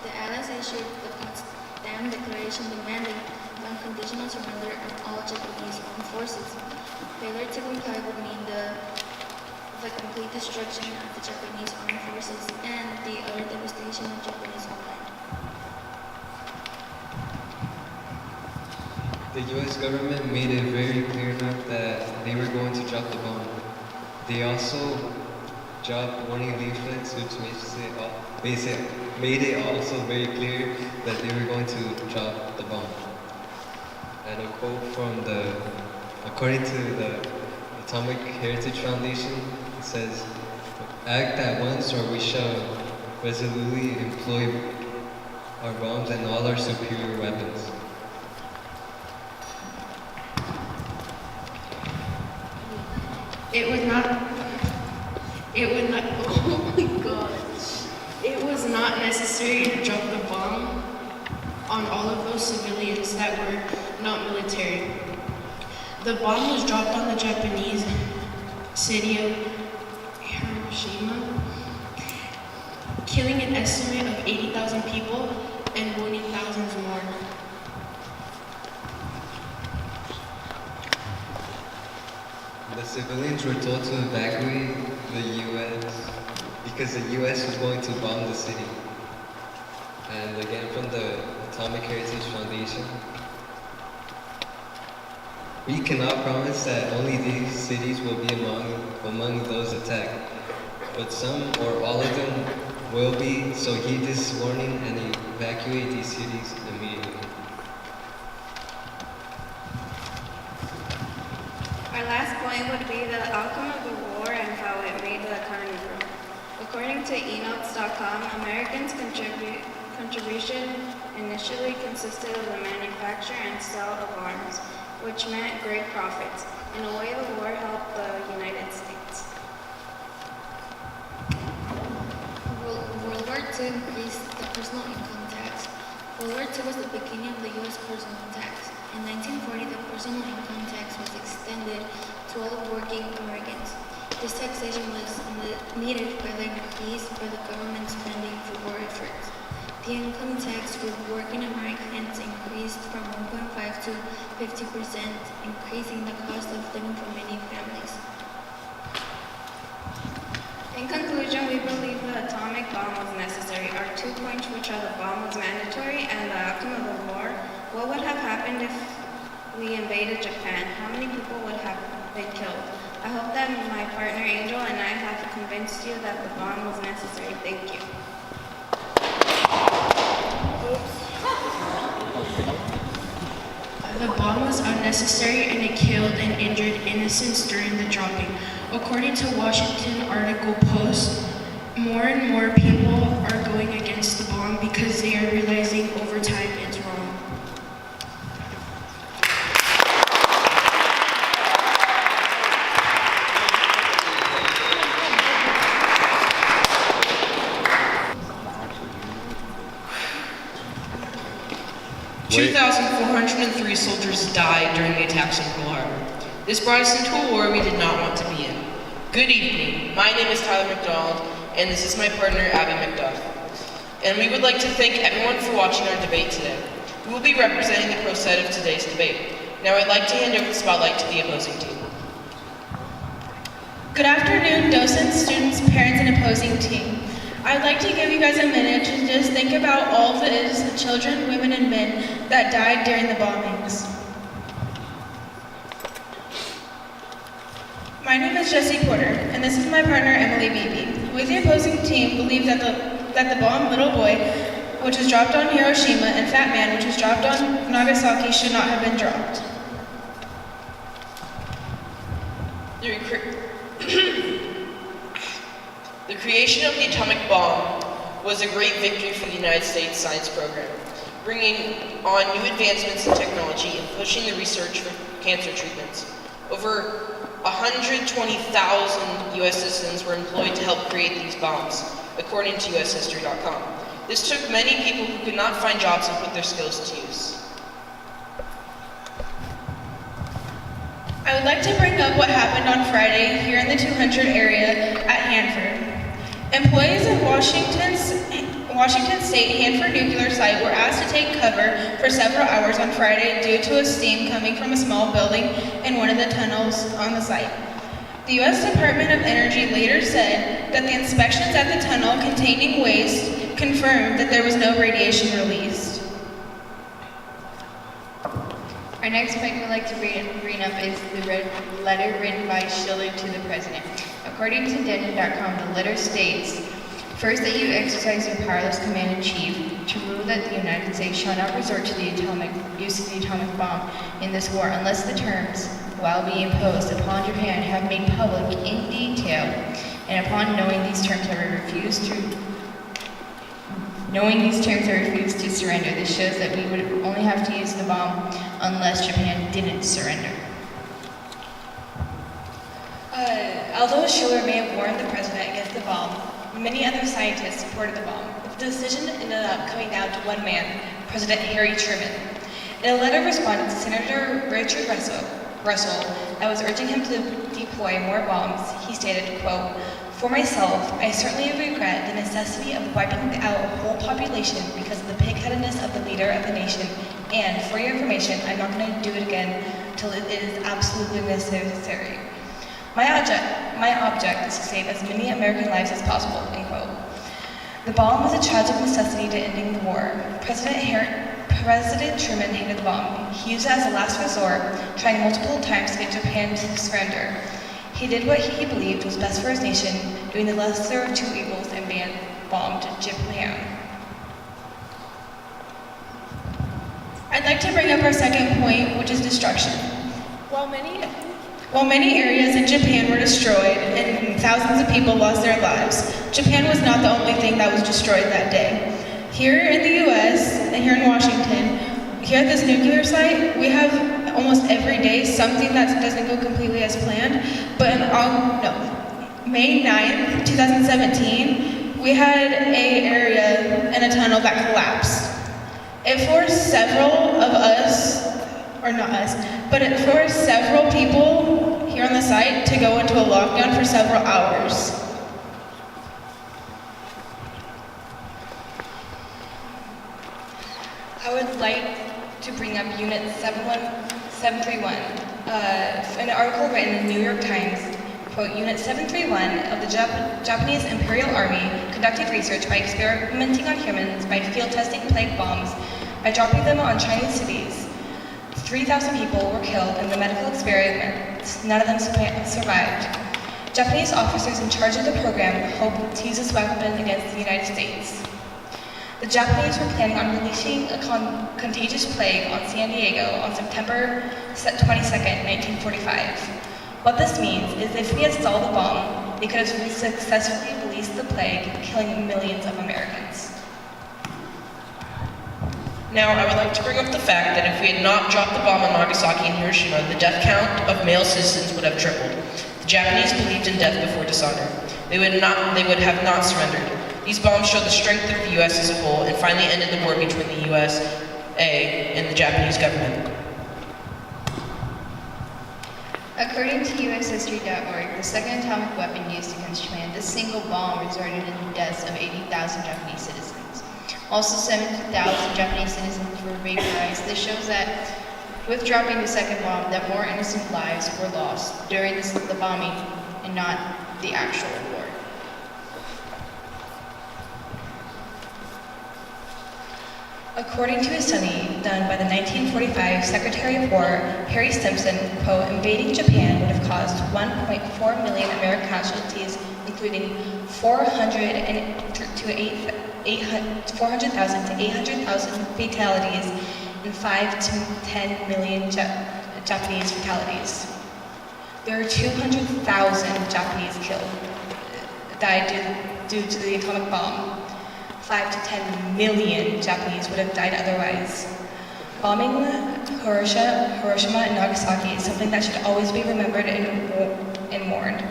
The Allies issued the Potsdam Declaration demanding the unconditional surrender of all Japanese armed forces. Failure to comply would mean the complete destruction of the Japanese armed forces and the utter devastation of Japanese homeland. The U.S. government made it very clear enough that they were going to drop the bomb. They also dropped warning leaflets, which made it also very clear that they were going to drop the bomb. And a quote from according to the Atomic Heritage Foundation, it says, "Act at once or we shall resolutely employ our bombs and all our superior weapons." Oh my gosh. It was not necessary to drop the bomb on all of those civilians that were not military. The bomb was dropped on the Japanese city of Hiroshima, killing an estimate of 80,000 people and wounding thousands more. The civilians were told to evacuate the U.S. because the U.S. was going to bomb the city. And again, from the Atomic Heritage Foundation, we cannot promise that only these cities will be among those attacked, but some or all of them will be, so heed this warning and evacuate these cities immediately. Our last point would be the outcome of the war and how it made the economy grow. According to enotes.com, Americans' contribution initially consisted of the manufacture and sale of arms, which meant great profits. In a way, the war helped the United States. World War II increased the personal income tax. World War II was the beginning of the U.S. personal tax. In 1940, the personal income tax was extended to all working Americans. This taxation was needed by the increase by the government spending for war efforts. The income tax for working Americans increased from 1.5 to 50%, increasing the cost of living for many families. In conclusion, we believe the atomic bomb was necessary. Our 2 points, which are the bomb was mandatory and the outcome of the war. What would have happened if we invaded Japan? How many people would have been killed? I hope that my partner Angel and I have convinced you that the bomb was necessary. Thank you. The bomb was unnecessary and it killed and injured innocents during the dropping. According to Washington Article Post, more and more people are going against the bomb because they are realizing over time it's wrong. Wait. 2,403 soldiers died during the attacks on Pearl Harbor. This brought us into a war we did not want to be in. Good evening. My name is Tyler McDonald, and this is my partner, Abby McDuff. And we would like to thank everyone for watching our debate today. We will be representing the pro side of today's debate. Now I'd like to hand over the spotlight to the opposing team. Good afternoon, docents, students, parents, and opposing team. I'd like to give you guys a minute to just think about all of the innocent children, women, and men that died during the bombings. My name is Jessie Porter, and this is my partner Emily Beebe. We, the opposing team, believe that the bomb Little Boy, which was dropped on Hiroshima, and Fat Man, which was dropped on Nagasaki, should not have been dropped. The creation of the atomic bomb was a great victory for the United States science program, bringing on new advancements in technology and pushing the research for cancer treatments. Over 120,000 U.S. citizens were employed to help create these bombs, according to USHistory.com. This took many people who could not find jobs and put their skills to use. I would like to bring up what happened on Friday here in the 200 area at Hanford. Employees of Washington State Hanford nuclear site were asked to take cover for several hours on Friday due to a steam coming from a small building in one of the tunnels on the site. The U.S. Department of Energy later said that the inspections at the tunnel containing waste confirmed that there was no radiation released. Our next point we'd like to bring up is the letter written by Schiller to the President. According to Denton.com, the letter states, first, that you exercise your powerless command-in-chief to rule that the United States shall not resort to the use of the atomic bomb in this war unless the terms, while being imposed upon Japan, have made public in detail, and upon knowing these terms are refused to surrender. This shows that we would only have to use the bomb unless Japan didn't surrender. Although Schiller may have warned the president against the bomb, many other scientists supported the bomb. The decision ended up coming down to one man, President Harry Truman. In a letter responding to Senator Richard Russell that was urging him to deploy more bombs, he stated, quote, "For myself, I certainly regret the necessity of wiping out a whole population because of the pig-headedness of the leader of the nation, and for your information, I'm not going to do it again till it is absolutely necessary. My object is to save as many American lives as possible," end quote. The bomb was a tragic necessity to ending the war. President Truman hated the bomb. He used it as a last resort, trying multiple times to get Japan to surrender. He did what he believed was best for his nation, doing the lesser of two evils, and bombed Japan. I'd like to bring up our second point, which is destruction. While many areas in Japan were destroyed and thousands of people lost their lives, Japan was not the only thing that was destroyed that day. Here in the U.S., and here in Washington, here at this nuclear site, we have almost every day something that doesn't go completely as planned, but May 9th, 2017, we had an area in a tunnel that collapsed. It forced several of us, or not us, but it forced several people here on the site to go into a lockdown for several hours. I would like to bring up Unit 731. An article written in the New York Times, quote, Unit 731 of the Japanese Imperial Army conducted research by experimenting on humans by field testing plague bombs by dropping them on Chinese cities. 3,000 people were killed in the medical experiments. None of them survived. Japanese officers in charge of the program hoped to use this weapon against the United States. The Japanese were planning on releasing a contagious plague on San Diego on September 22nd, 1945. What this means is if we had stalled the bomb, they could have successfully released the plague, killing millions of Americans. Now, I would like to bring up the fact that if we had not dropped the bomb on Nagasaki and Hiroshima, the death count of male citizens would have tripled. The Japanese believed in death before dishonor. They would have not surrendered. These bombs showed the strength of the U.S. as a whole and finally ended the war between the USA and the Japanese government. According to USHistory.org, the second atomic weapon used against Japan, this single bomb resulted in the deaths of 80,000 Japanese citizens. Also, 70,000 Japanese citizens were vaporized. This shows that with dropping the second bomb, that more innocent lives were lost during the bombing and not the actual war. According to a study done by the 1945 Secretary of War, Harry Simpson, quote, invading Japan would have caused 1.4 million American casualties, including 400,000 to 800,000 fatalities and 5 to 10 million Japanese fatalities. There are 200,000 Japanese died due to the atomic bomb. 5 to 10 million Japanese would have died otherwise. Bombing Hiroshima and Nagasaki is something that should always be remembered and mourned.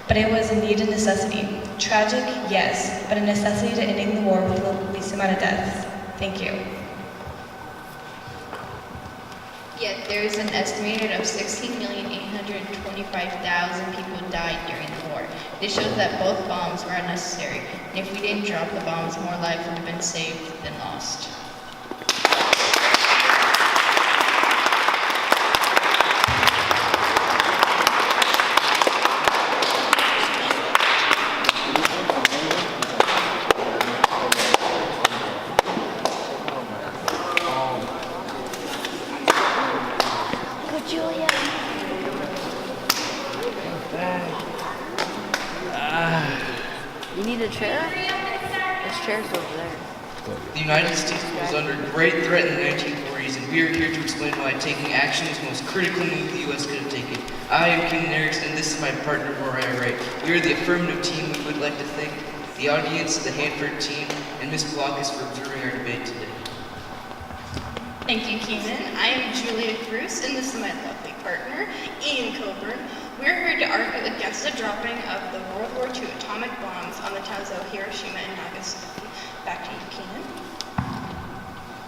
But it was indeed a necessity. Tragic, yes, but a necessity to ending the war with the least amount of deaths. Thank you. Yet there is an estimated of 16,825,000 people died during the war. This shows that both bombs were unnecessary, and if we didn't drop the bombs, more lives would have been saved than lost. You need a chair? There's chairs over there. The United States was under great threat in the 1940s, and we are here to explain why taking action was the most critical move the U.S. could have taken. I am Keenan Erickson, and this is my partner, Mariah Wright. We are the affirmative team. We would like to thank the audience, the Hanford team, and Ms. Blockus for observing our debate today. Thank you, Keenan. I am Julia Bruce, and this is my lovely partner, Ian Coburn. We're here to argue against the dropping of the World War II atomic bombs on the towns of Hiroshima and Nagasaki. Back to you, Keenan.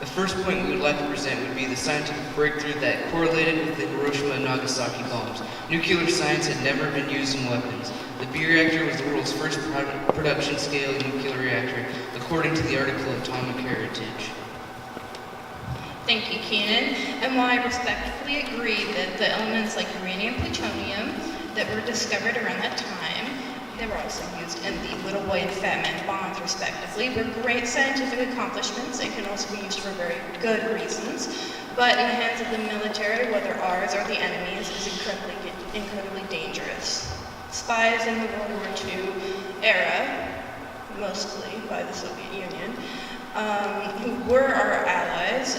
The first point we would like to present would be the scientific breakthrough that correlated with the Hiroshima and Nagasaki bombs. Nuclear science had never been used in weapons. The B-reactor was the world's first production-scale nuclear reactor, according to the article Atomic Heritage. Thank you, Keenan. And while I respectfully agree that the elements like uranium and plutonium that were discovered around that time, they were also used in the Little Boy and Fat Man bombs, respectively, were great scientific accomplishments and can also be used for very good reasons. But in the hands of the military, whether ours or the enemy's, is incredibly dangerous. Spies in the World War II era, mostly by the Soviet Union, who were our allies,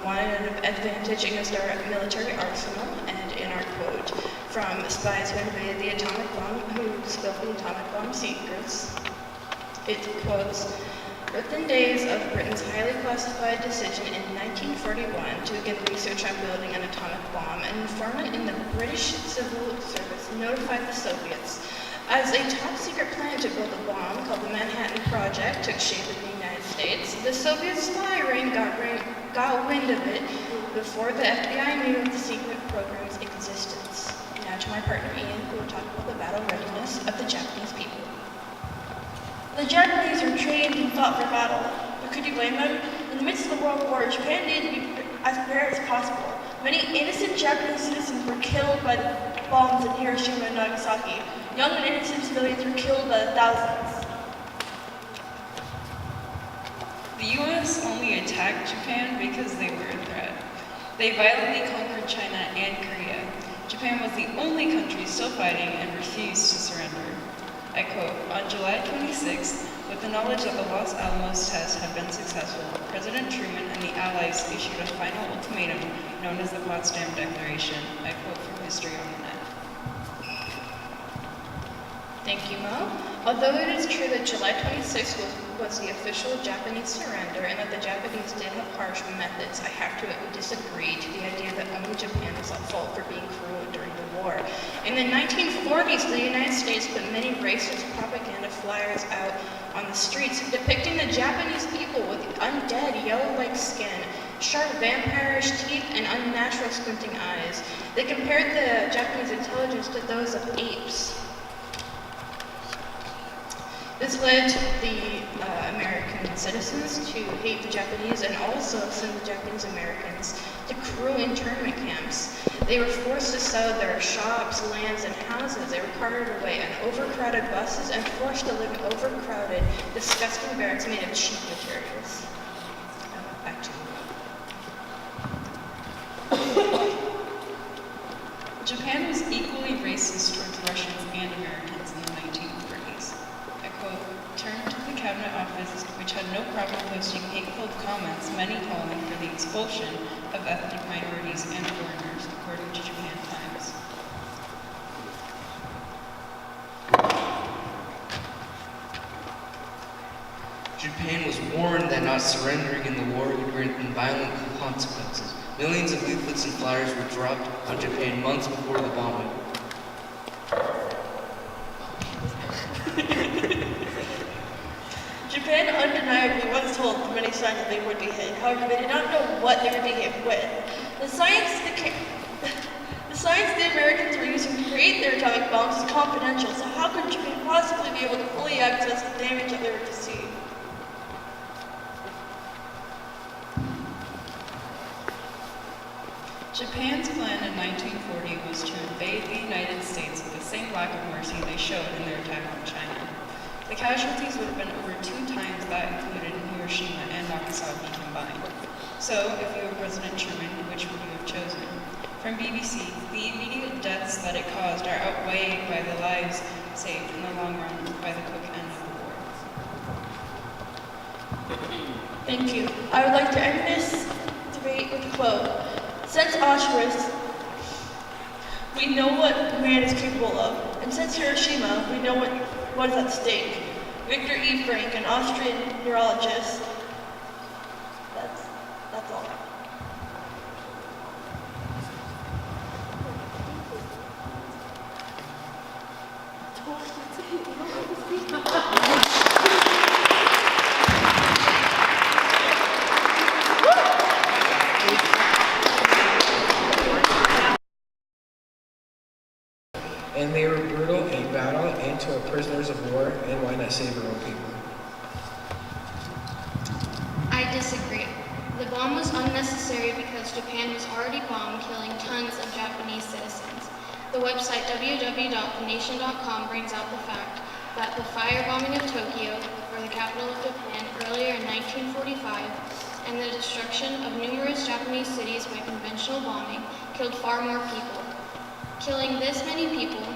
wanted an advantage against our military arsenal, and in our quote from spies who invaded the atomic bomb, who spilled the atomic bomb secrets, it quotes, within days of Britain's highly classified decision in 1941 to begin research on building an atomic bomb, an informant in the British Civil Service notified the Soviets as a top-secret plan to build a bomb called the Manhattan Project took shape in the United States. The Soviet spy ring got wind of it before the FBI knew of the secret program's existence. Now to my partner Ian, who will talk about the battle readiness of the Japanese people. The Japanese were trained and fought for battle, but could you blame them? In the midst of the World War, Japan needed to be as prepared as possible. Many innocent Japanese citizens were killed by the bombs in Hiroshima and Nagasaki. Young and innocent civilians were killed by the thousands. The U.S. only attacked Japan because they were a threat. They violently conquered China and Korea. Japan was the only country still fighting and refused to surrender. I quote, on July 26th, with the knowledge that the Los Alamos test had been successful, President Truman and the Allies issued a final ultimatum known as the Potsdam Declaration. I quote from History on the Net. Thank you, Mo. Although it is true that July 26th was the official Japanese surrender and that the Japanese did have harsh methods, I have to disagree to the idea that only Japan was at fault for being cruel during the war. In the 1940s, the United States put many racist propaganda flyers out on the streets depicting the Japanese people with undead, yellow-like skin, sharp vampirish teeth, and unnatural squinting eyes. They compared the Japanese intelligence to those of apes. This led the American citizens to hate the Japanese and also send the Japanese Americans to cruel internment camps. They were forced to sell their shops, lands, and houses. They were carted away on overcrowded buses and forced to live in overcrowded, disgusting barracks made of cheap materials. Back to racist towards Russians and Americans in the 1940s. I quote, turned to the cabinet office, which had no problem posting hate-filled comments, many calling for the expulsion of ethnic minorities and foreigners, according to Japan Times. Japan was warned that not surrendering in the war would bring violent consequences. Millions of leaflets and flyers were dropped on Japan months before the bombing. Japan undeniably was told through many signs that they would be hit. However, they did not know what they would be hit with. The science the Americans were using to create their atomic bombs is confidential, so how could Japan possibly be able to fully access the damage that they were to see? Japan's plan in 1940 was to invade the United States with the same lack of mercy they showed in their attack on China. The casualties would have been over 2 times that included in Hiroshima and Nagasaki combined. So, if you were President Truman, which would you have chosen? From BBC, the immediate deaths that it caused are outweighed by the lives saved in the long run by the quick end of the war. Thank you. I would like to end this debate with a quote. Since Auschwitz, we know what man is capable of, and since Hiroshima, we know what is at stake. Victor E. Frank, an Austrian neurologist. That's all. And they were brutal in battle and to our prisoners of war, and why not save our own people? I disagree. The bomb was unnecessary because Japan was already bombed, killing tons of Japanese citizens. The website www.thenation.com brings out the fact that the firebombing of Tokyo, or the capital of Japan, earlier in 1945, and the destruction of numerous Japanese cities by conventional bombing killed far more people. Killing this many people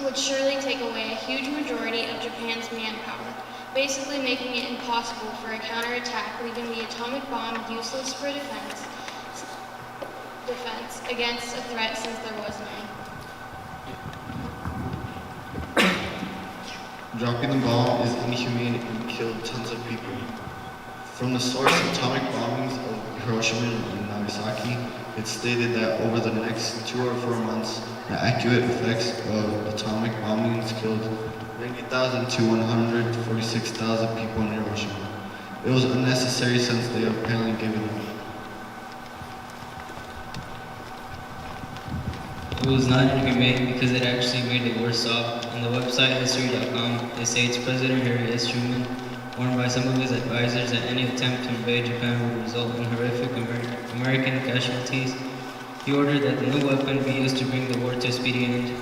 would surely take away a huge majority of Japan's manpower, basically making it impossible for a counterattack, leaving the atomic bomb useless for defense against a threat since there was none. Dropping the bomb is inhumane and killed tons of people. From the source of atomic bombings of Hiroshima and Nagasaki, it stated that over the next 2 or 4 months, the accurate effects of atomic bombings killed 90,000 to 146,000 people in Hiroshima. It was unnecessary since they have apparently given up. It was not inhumane because it actually made it worse off. On the website history.com, it states President Harry S. Truman, warned by some of his advisors that any attempt to invade Japan would result in horrific American casualties. He ordered that the new weapon be used to bring the war to a speedy end.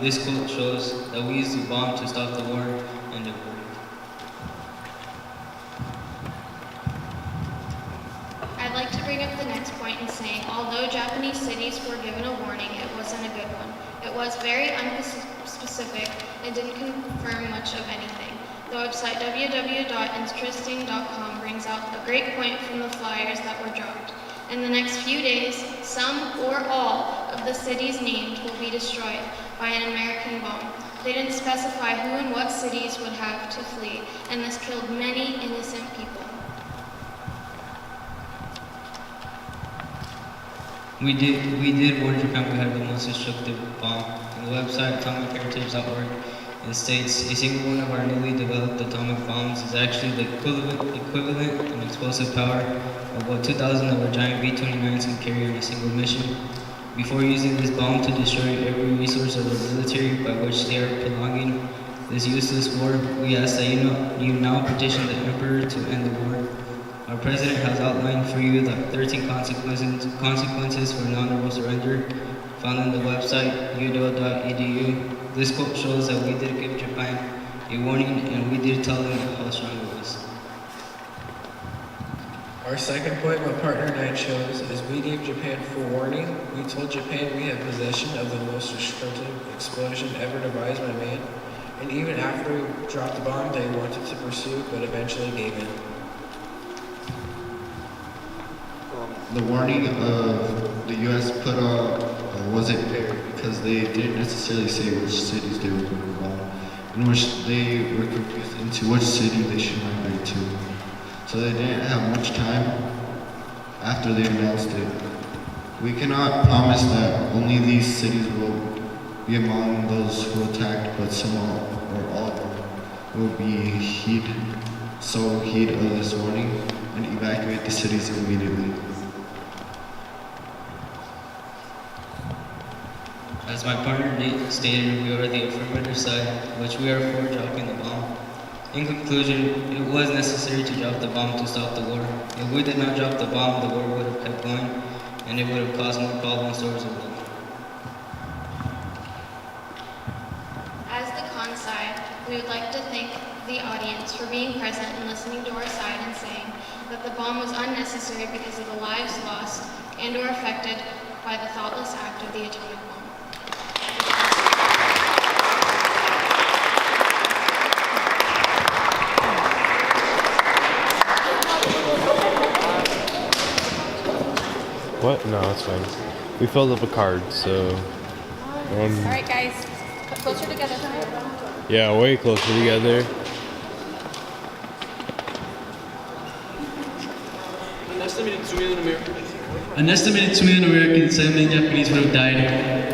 This quote shows that we used the bomb to stop the war, and it worked. I'd like to bring up the next point in saying, although Japanese cities were given a warning, it wasn't a good one. It was very unspecific and didn't confirm much of anything. The website www.interesting.com brings out a great point from the flyers that were dropped. In the next few days, some or all of the cities named will be destroyed by an American bomb. They didn't specify who and what cities would have to flee, and this killed many innocent people. We did warn Japan we had the most destructive bomb. On the website atomicheritage.org, it states a single one of our newly developed atomic bombs is actually the equivalent in explosive power of what 2,000 of our giant B-29s can carry on a single mission. Before using this bomb to destroy every resource of the military by which they are prolonging this useless war, we ask that you now petition the Emperor to end the war. Our President has outlined for you the 13 consequences for non-verbal surrender found on the website udo.edu. This quote shows that we did give Japan a warning and we did tell them how strong it was. Our second point my partner and I chose is we we gave Japan forewarning. We told Japan we had possession of the most destructive explosion ever devised by man. And even after we dropped the bomb, they wanted to pursue, but eventually gave in. The warning of the U.S. put out wasn't fair because they didn't necessarily say which cities they were going to bomb, in which they were confused into which city they should migrate to. So they didn't have much time after they announced it. We cannot promise that only these cities will be among those who attacked, but some or all of them will be heed of this warning and evacuate the cities immediately. As my partner Nate stated, we are the affirmative side, which we are for dropping the bomb. In conclusion, it was necessary to drop the bomb to stop the war. If we did not drop the bomb, the war would have kept going, and it would have caused more problems towards the world. As the con side, we would like to thank the audience for being present and listening to our side and saying that the bomb was unnecessary because of the lives lost and or affected by the thoughtless act of the atomic bomb. What? No, it's fine. We filled up a card, so. Alright, guys, closer together. Yeah, way closer together. An estimated 2 million Americans, 7 million Japanese would have died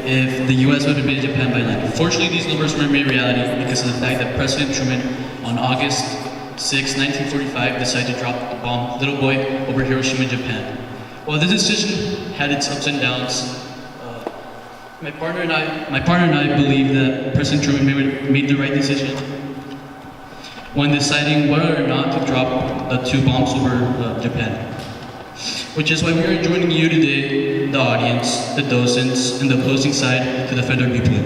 if the U.S. would have been Japan by land. Fortunately, these numbers weren't made reality because of the fact that President Truman, on August 6, 1945, decided to drop the bomb, Little Boy, over Hiroshima, Japan. While this decision had its ups and downs, my partner and I believe that President Truman made the right decision when deciding whether or not to drop the 2 bombs over Japan. Which is why we are joining you today, the audience, the docents, and the opposing side to the federal people.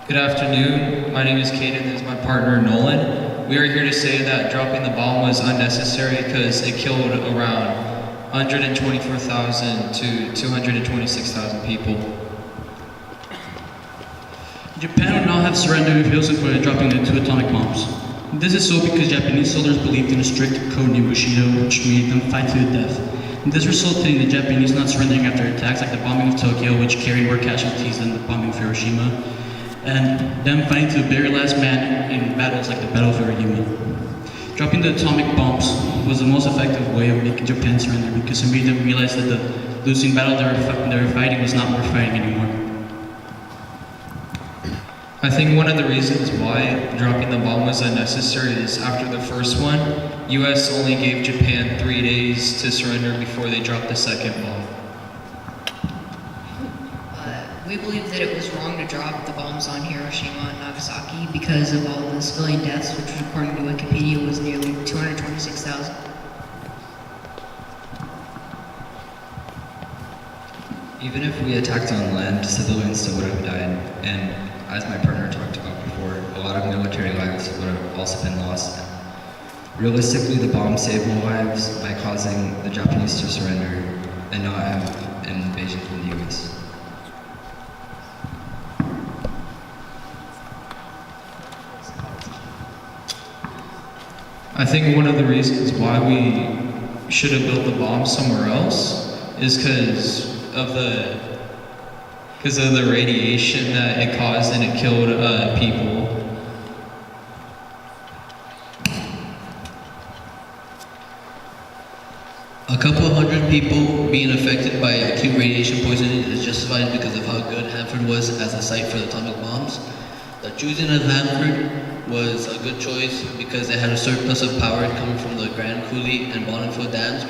Good afternoon. My name is Caden. This is my partner Nolan. We are here to say that dropping the bomb was unnecessary because it killed around 124,000 to 226,000 people. Japan would not have surrendered if it wasn't for dropping the 2 atomic bombs. This is so because Japanese soldiers believed in a strict code named Bushido, which made them fight to the death. And this resulted in the Japanese not surrendering after attacks like the bombing of Tokyo, which carried more casualties than the bombing of Hiroshima, and them fighting to the very last man in battles like the Battle of Hiroshima. Dropping the atomic bombs was the most effective way of making Japan surrender because it made them realize that the losing battle they were fighting was not worth fighting anymore. I think one of the reasons why dropping the bomb was unnecessary is after the first one, US only gave Japan 3 days to surrender before they dropped the second bomb. We believe that it was wrong to drop the bombs on Hiroshima and Nagasaki because of all the civilian deaths, which according to Wikipedia was nearly 226,000. Even if we attacked on land, civilians still would have died, and as my partner talked about before, a lot of military lives would have also been lost. Realistically, the bomb saved lives by causing the Japanese to surrender and not have an invasion from the US. I think one of the reasons why we should have built the bomb somewhere else is because of the radiation that it caused and it killed people. A couple of hundred people being affected by acute radiation poisoning is justified because of how good Hanford was as a site for the atomic bombs. The choosing of Hanford was a good choice because it had a surplus of power coming from the Grand Coulee and Bonneville dams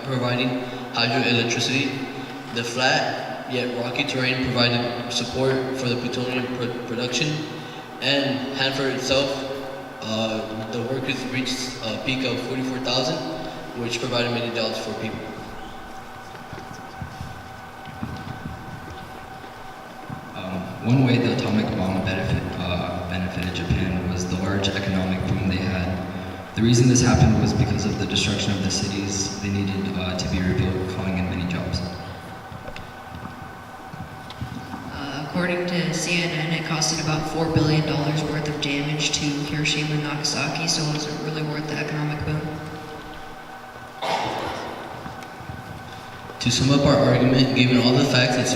providing hydroelectricity. The flat yet rocky terrain provided support for the plutonium production, and Hanford itself, the workers reached a peak of 44,000, which provided many jobs for people. One way the atomic bomb benefited Japan was the large economic boom they had. The reason this happened was because of the destruction of the cities. They needed to be rebuilt, calling in many jobs. According to CNN, it costed about $4 billion worth of damage to Hiroshima and Nagasaki, so was it really worth the economic boom? To sum up our argument, given all the facts and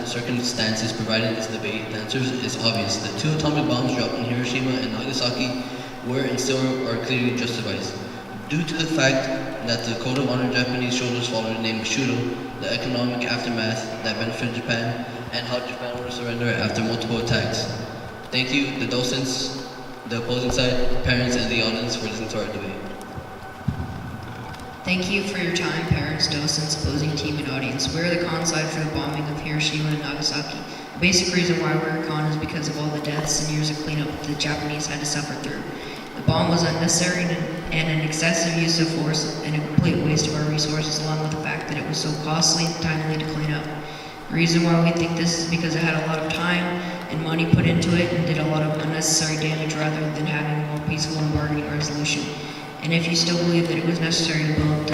circumstances provided in this debate, the answer is obvious. The 2 atomic bombs dropped in Hiroshima and Nagasaki were and still are clearly justified. Due to the fact that the Code of Honor Japanese soldiers followed named Bushido, the economic aftermath that benefited Japan, and how Japan would surrender after multiple attacks. Thank you, the docents, the opposing side, parents, and the audience for listening to our debate. Thank you for your time, parents, docents, opposing team, and audience. We're the con side for the bombing of Hiroshima and Nagasaki. The basic reason why we're a con is because of all the deaths and years of cleanup the Japanese had to suffer through. The bomb was unnecessary and an excessive use of force and a complete waste of our resources, along with the fact that it was so costly and timely to clean up. The reason why we think this is because it had a lot of time and money put into it and did a lot of unnecessary damage rather than having a more peaceful and bargaining resolution. And if you still believe that it was necessary to build,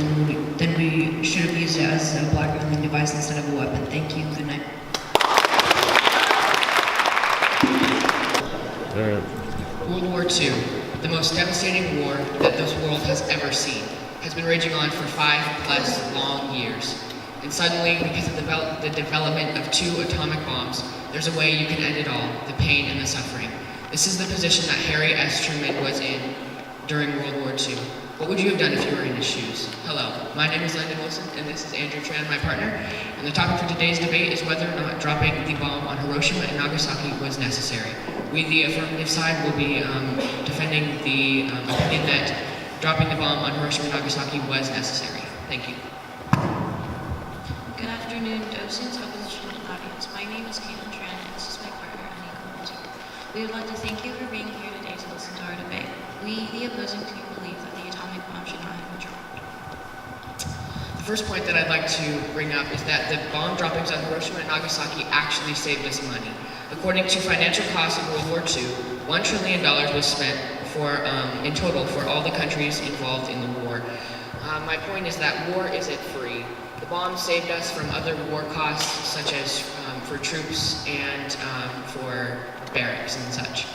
then we should have used it as a blackmailing device instead of a weapon. Thank you. Good night. World War II, the most devastating war that this world has ever seen, has been raging on for 5+ long years. And suddenly, because of the development of 2 atomic bombs, there's a way you can end it all, the pain and the suffering. This is the position that Harry S. Truman was in during World War II. What would you have done if you were in his shoes? Hello, my name is Landon Wilson, and this is Andrew Tran, my partner. And the topic for today's debate is whether or not dropping the bomb on Hiroshima and Nagasaki was necessary. We, the affirmative side, will be defending the opinion that dropping the bomb on Hiroshima and Nagasaki was necessary. Thank you. Good afternoon, docents, opposition, and audience. My name is Caitlin Tran, and this is my partner, Annie Coulter. We would like to thank you for being here today to listen to our debate. We, the opposing team, believe that the atomic bomb should not have been dropped. The first point that I'd like to bring up is that the bomb droppings on Hiroshima and Nagasaki actually saved us money. According to financial costs of World War II, $1 trillion was spent in total for all the countries involved in the war. My point is that war isn't free. The bomb saved us from other war costs, such as for troops and for barracks and such.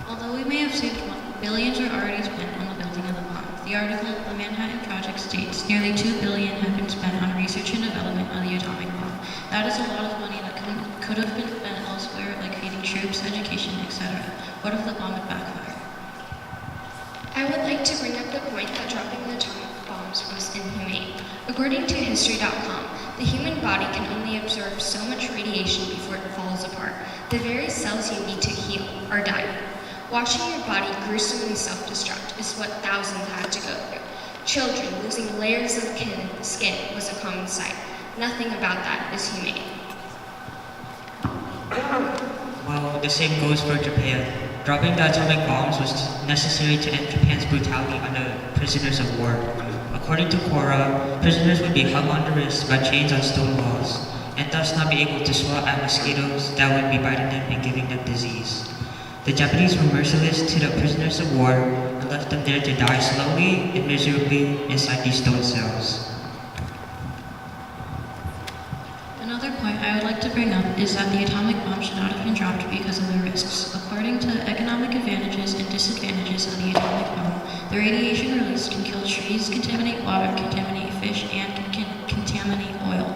Although we may have saved billions are already spent on the building of the bomb, the article, The Manhattan Project, states nearly $2 billion have been spent on research and development of the atomic bomb. That is a lot of money that could have been spent elsewhere, like feeding troops, education, etc. What if the bomb had backfired? I would like to bring up the point that dropping the atomic bombs was inhumane. According to History.com, the human body can only absorb so much radiation before it falls apart. The very cells you need to heal are dying. Watching your body gruesomely self-destruct is what thousands had to go through. Children losing layers of skin was a common sight. Nothing about that is humane. Well, the same goes for Japan. Dropping the atomic bombs was necessary to end Japan's brutality on the prisoners of war. According to Quora, prisoners would be hung on the wrists by chains on stone walls, and thus not be able to swat at mosquitoes that would be biting them and giving them disease. The Japanese were merciless to the prisoners of war and left them there to die slowly and miserably inside these stone cells. Another point I would like to bring up is that the atomic bomb should not have been dropped because of the risks. According to the economic advantages and disadvantages of the atomic bomb, the radiation released can kill trees, contaminate water, contaminate fish, and can contaminate oil.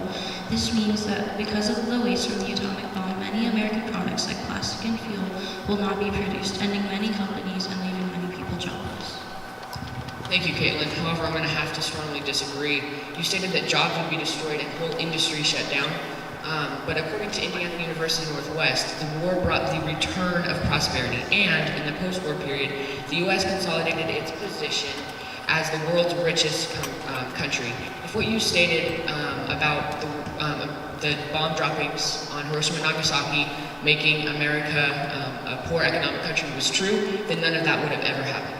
This means that because of the waste from the atomic bomb, many American products like plastic and fuel will not be produced, ending many companies and leaving many people jobless. Thank you, Caitlin. However, I'm going to have to strongly disagree. You stated that jobs would be destroyed and whole industries shut down. But according to Indiana University Northwest, the war brought the return of prosperity, and in the post-war period, the U.S. consolidated its position as the world's richest country. If what you stated about the bomb droppings on Hiroshima and Nagasaki making America a poor economic country was true, then none of that would have ever happened.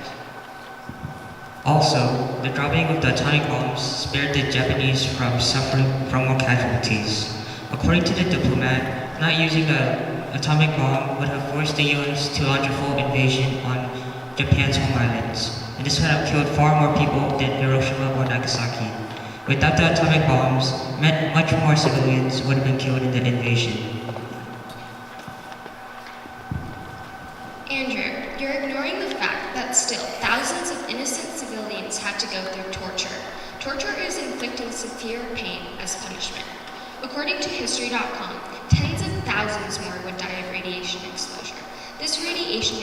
Also, the dropping of the atomic bombs spared the Japanese from suffering from more casualties. According to the diplomat, not using the atomic bomb would have forced the US to launch a full invasion on Japan's home islands, and this would have killed far more people than Hiroshima or Nagasaki. Without the atomic bombs, much more civilians would have been killed in the invasion. Andrew, you're ignoring the fact that still thousands of innocent civilians had to go through torture. Torture is inflicting severe pain as punishment. According to History.com, tens of thousands more would die of radiation exposure. This radiation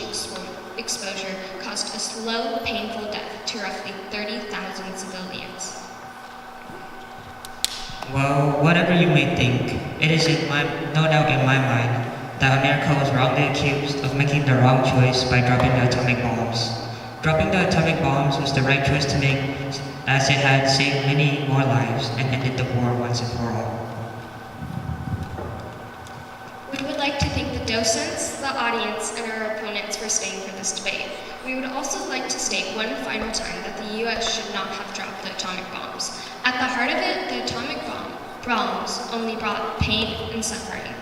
exposure caused a slow, painful death to roughly 30,000 civilians. Well, whatever you may think, it is no doubt in my mind that America was wrongly accused of making the wrong choice by dropping the atomic bombs. Dropping the atomic bombs was the right choice to make, as it had saved many more lives and ended the war once and for all. We would like to thank the docents, the audience, and our opponents for staying for this debate. We would also like to state one final time that the U.S. should not have dropped the atomic bombs. At the heart of it, the atomic bombs only brought pain and suffering.